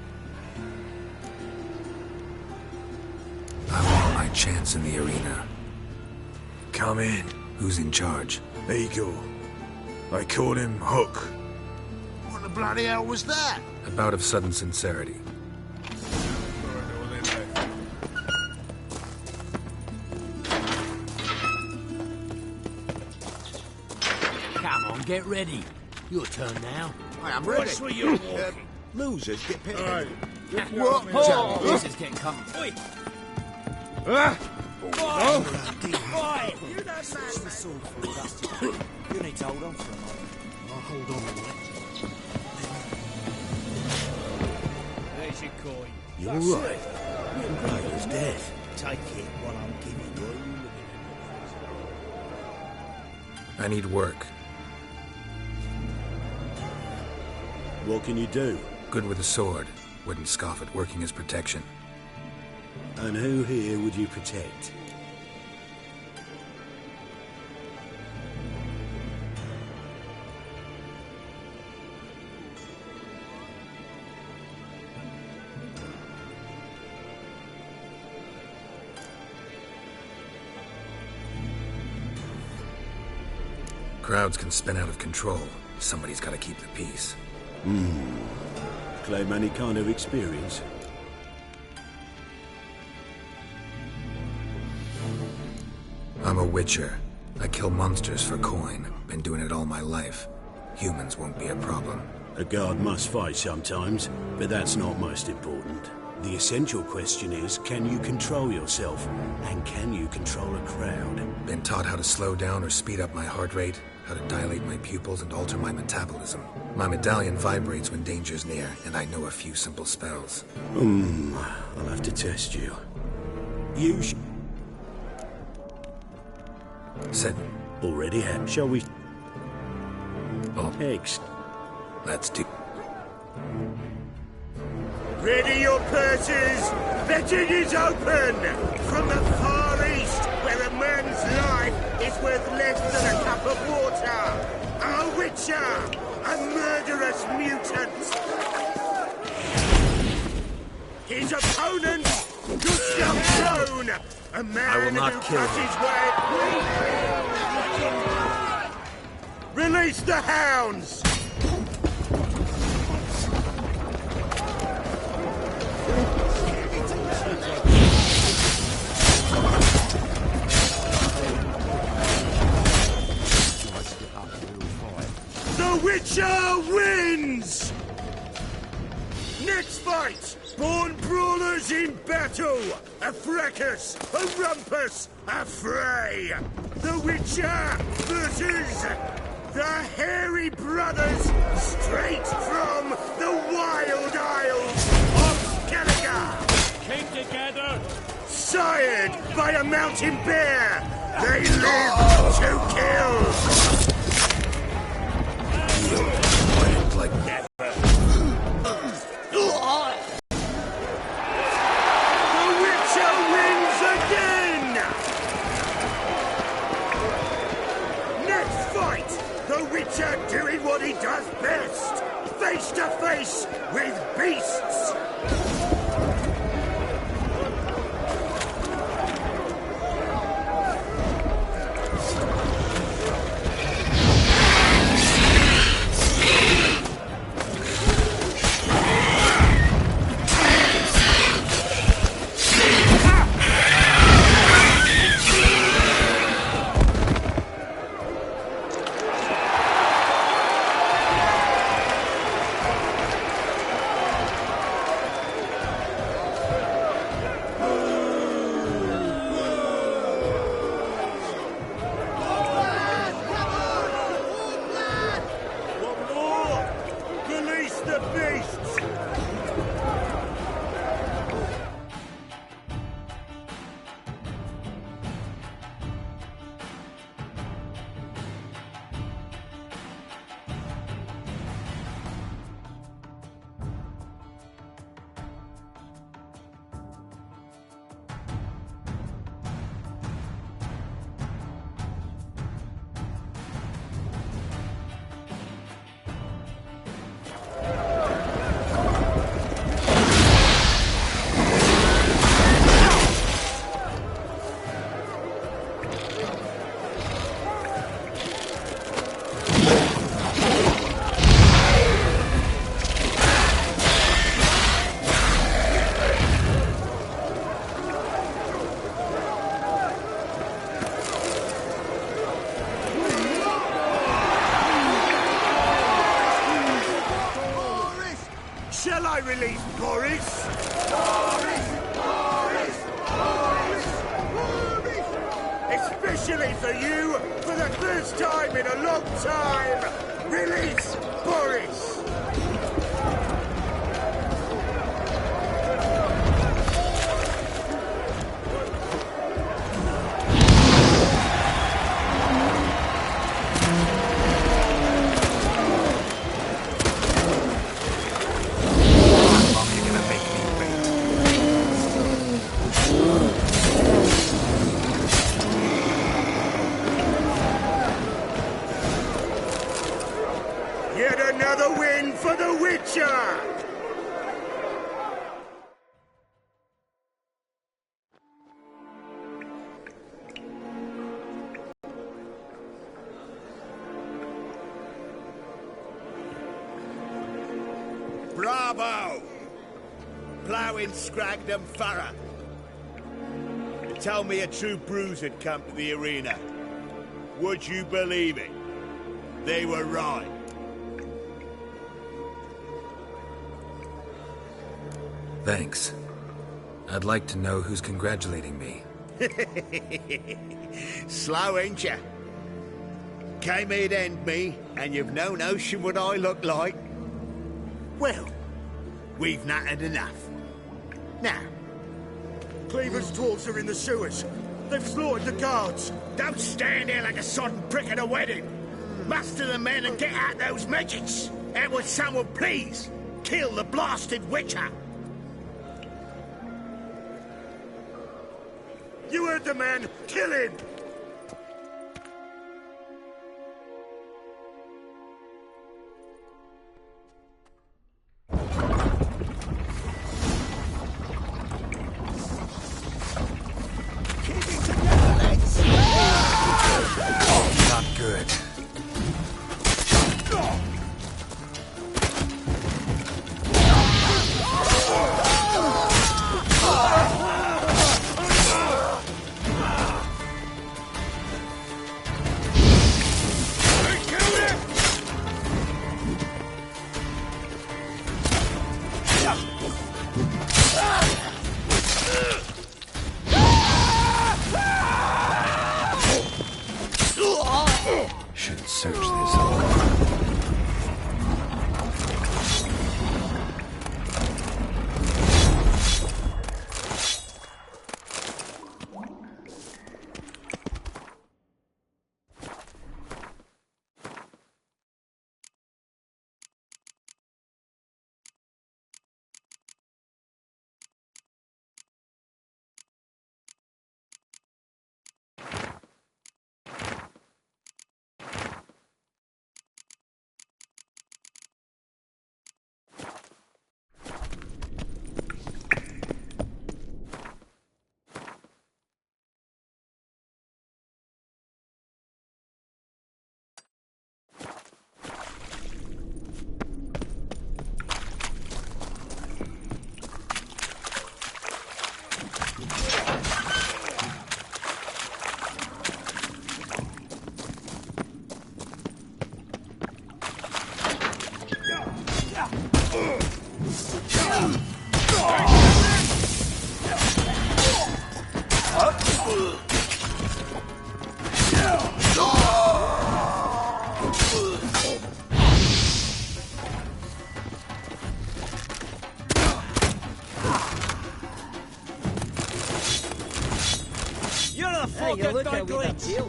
I want my chance in the arena. Come in. Who's in charge? Eagle. They called him Hook. What the bloody hell was that? A bout of sudden sincerity. Come on, get ready. Your turn now. I am ready. Watch where you're walking. Losers get paid. Alright. What? Oh, this is getting come. Oi! Ah! Boy! You don't smash the sword for us. You need to hold on for a moment. I'll hold on a minute. There's your coin. You're right. Right as death. Take it while I'm giving you. I need work. What can you do? Good with a sword. Wouldn't scoff at working as protection. And who here would you protect? Crowds can spin out of control. Somebody's gotta keep the peace. Claim any kind of experience? I'm a witcher. I kill monsters for coin. Been doing it all my life. Humans won't be a problem. A guard must fight sometimes, but that's not most important. The essential question is, can you control yourself? And can you control a crowd? Been taught how to slow down or speed up my heart rate, how to dilate my pupils and alter my metabolism. My medallion vibrates when danger's near, and I know a few simple spells. I'll have to test you. You Said already have. Shall we? Oh. Eggs. Let's do. Ready your purses! Betting is open! From the far east, where a man's life is worth less than a cup of water! A witcher! A murderous mutant! His opponent, Gustav Stone! A man I will not who kill cut him. his way... Release the hounds! The Witcher wins! Next fight! Born brawlers in battle! A fracas, a rumpus, a fray! The Witcher versus the Hairy Brothers, straight from the Wild Isles of Skellige! Keep together! Sired by a mountain bear, they live to kill! Like never. The Witcher wins again! Next fight, the Witcher doing what he does best, face to face with beasts! Shall I release Boris? Especially for you, for the first time in a long time! Release Boris! Yet another win for The Witcher! Bravo! Ploughing Scragdom Thorough. They told me a true bruise had come to the arena. Would you believe it? They were right. Thanks. I'd like to know who's congratulating me. Slow, ain't ya? Came here to end me, and you've no notion what I look like? Well, we've nattered enough. Now, Cleaver's dwarves are in the sewers. They've slaughtered the guards. Don't stand there like a sodden prick at a wedding. Muster the men and get out those midgets. And would someone please kill the blasted Witcher? You heard the man. Kill him! Not good. Should search this out. You're a fucking glitch.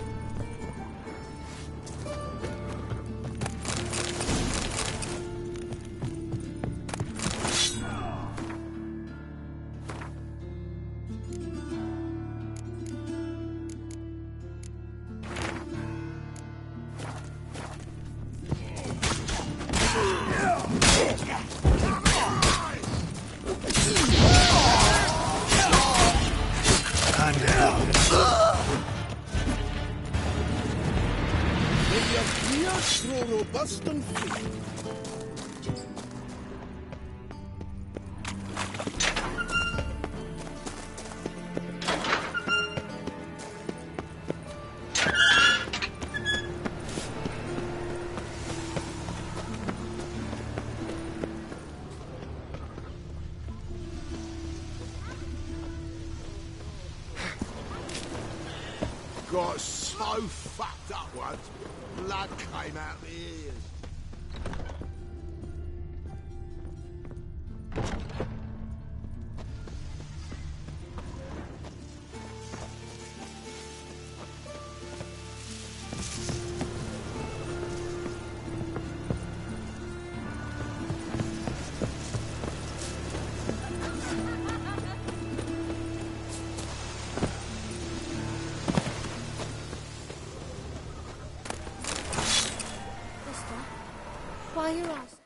Robust and free. got so fucked up once, blood came out my ears. Why are your eyes?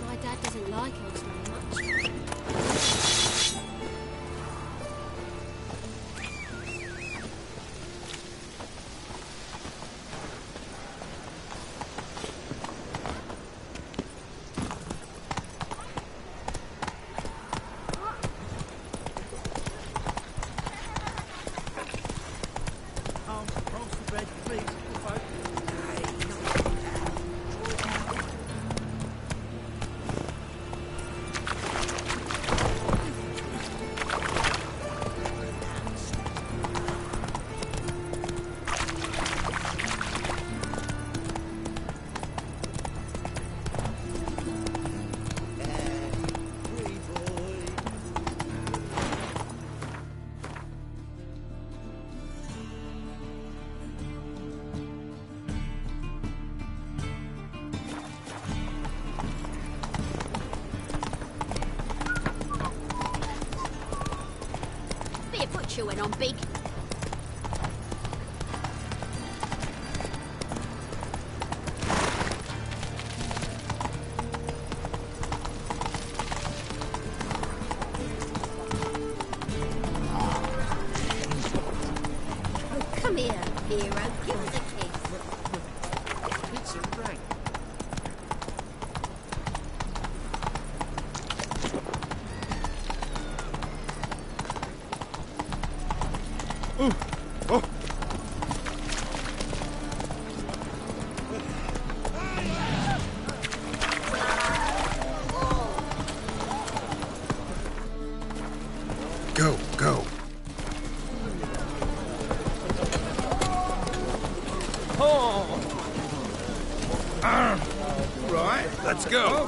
My dad doesn't like elves very much. Chewing on big. Oh, come here, hero. Give us a kiss. It's a rank. Go, go. Right, let's go.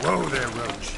Whoa there, Roach.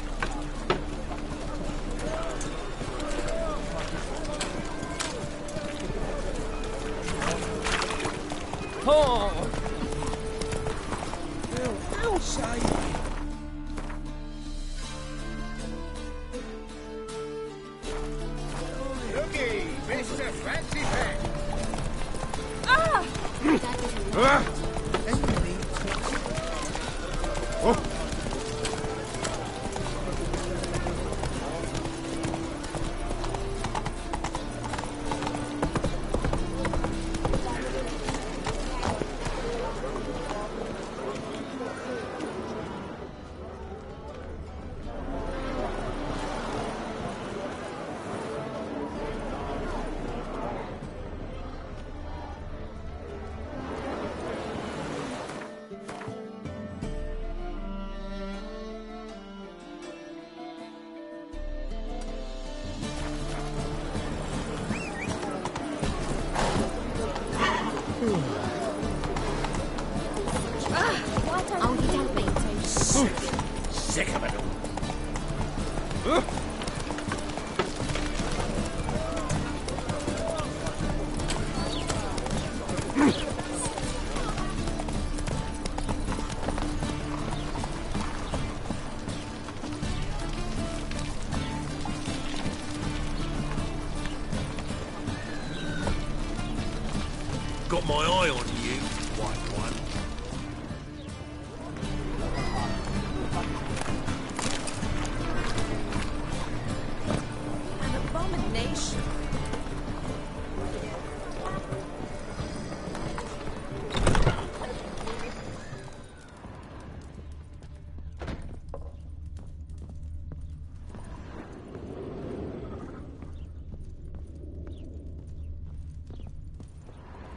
Oh, you don't mean to. Sick of it all. Got my eye on you, white one. An abomination.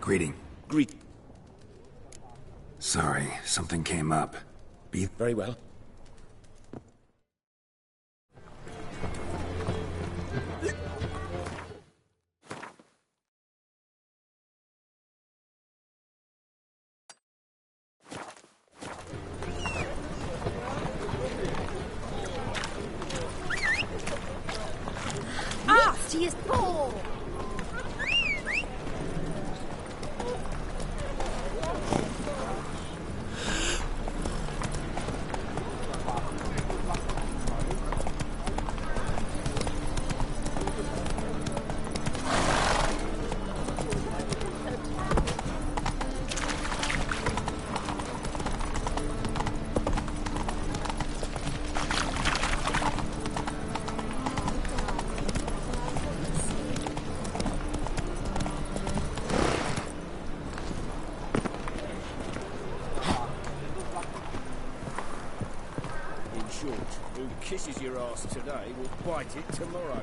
Greeting. Greet. Sorry, something came up. Be very well. Ass to his paw! In short, who kisses your ass today will bite it tomorrow.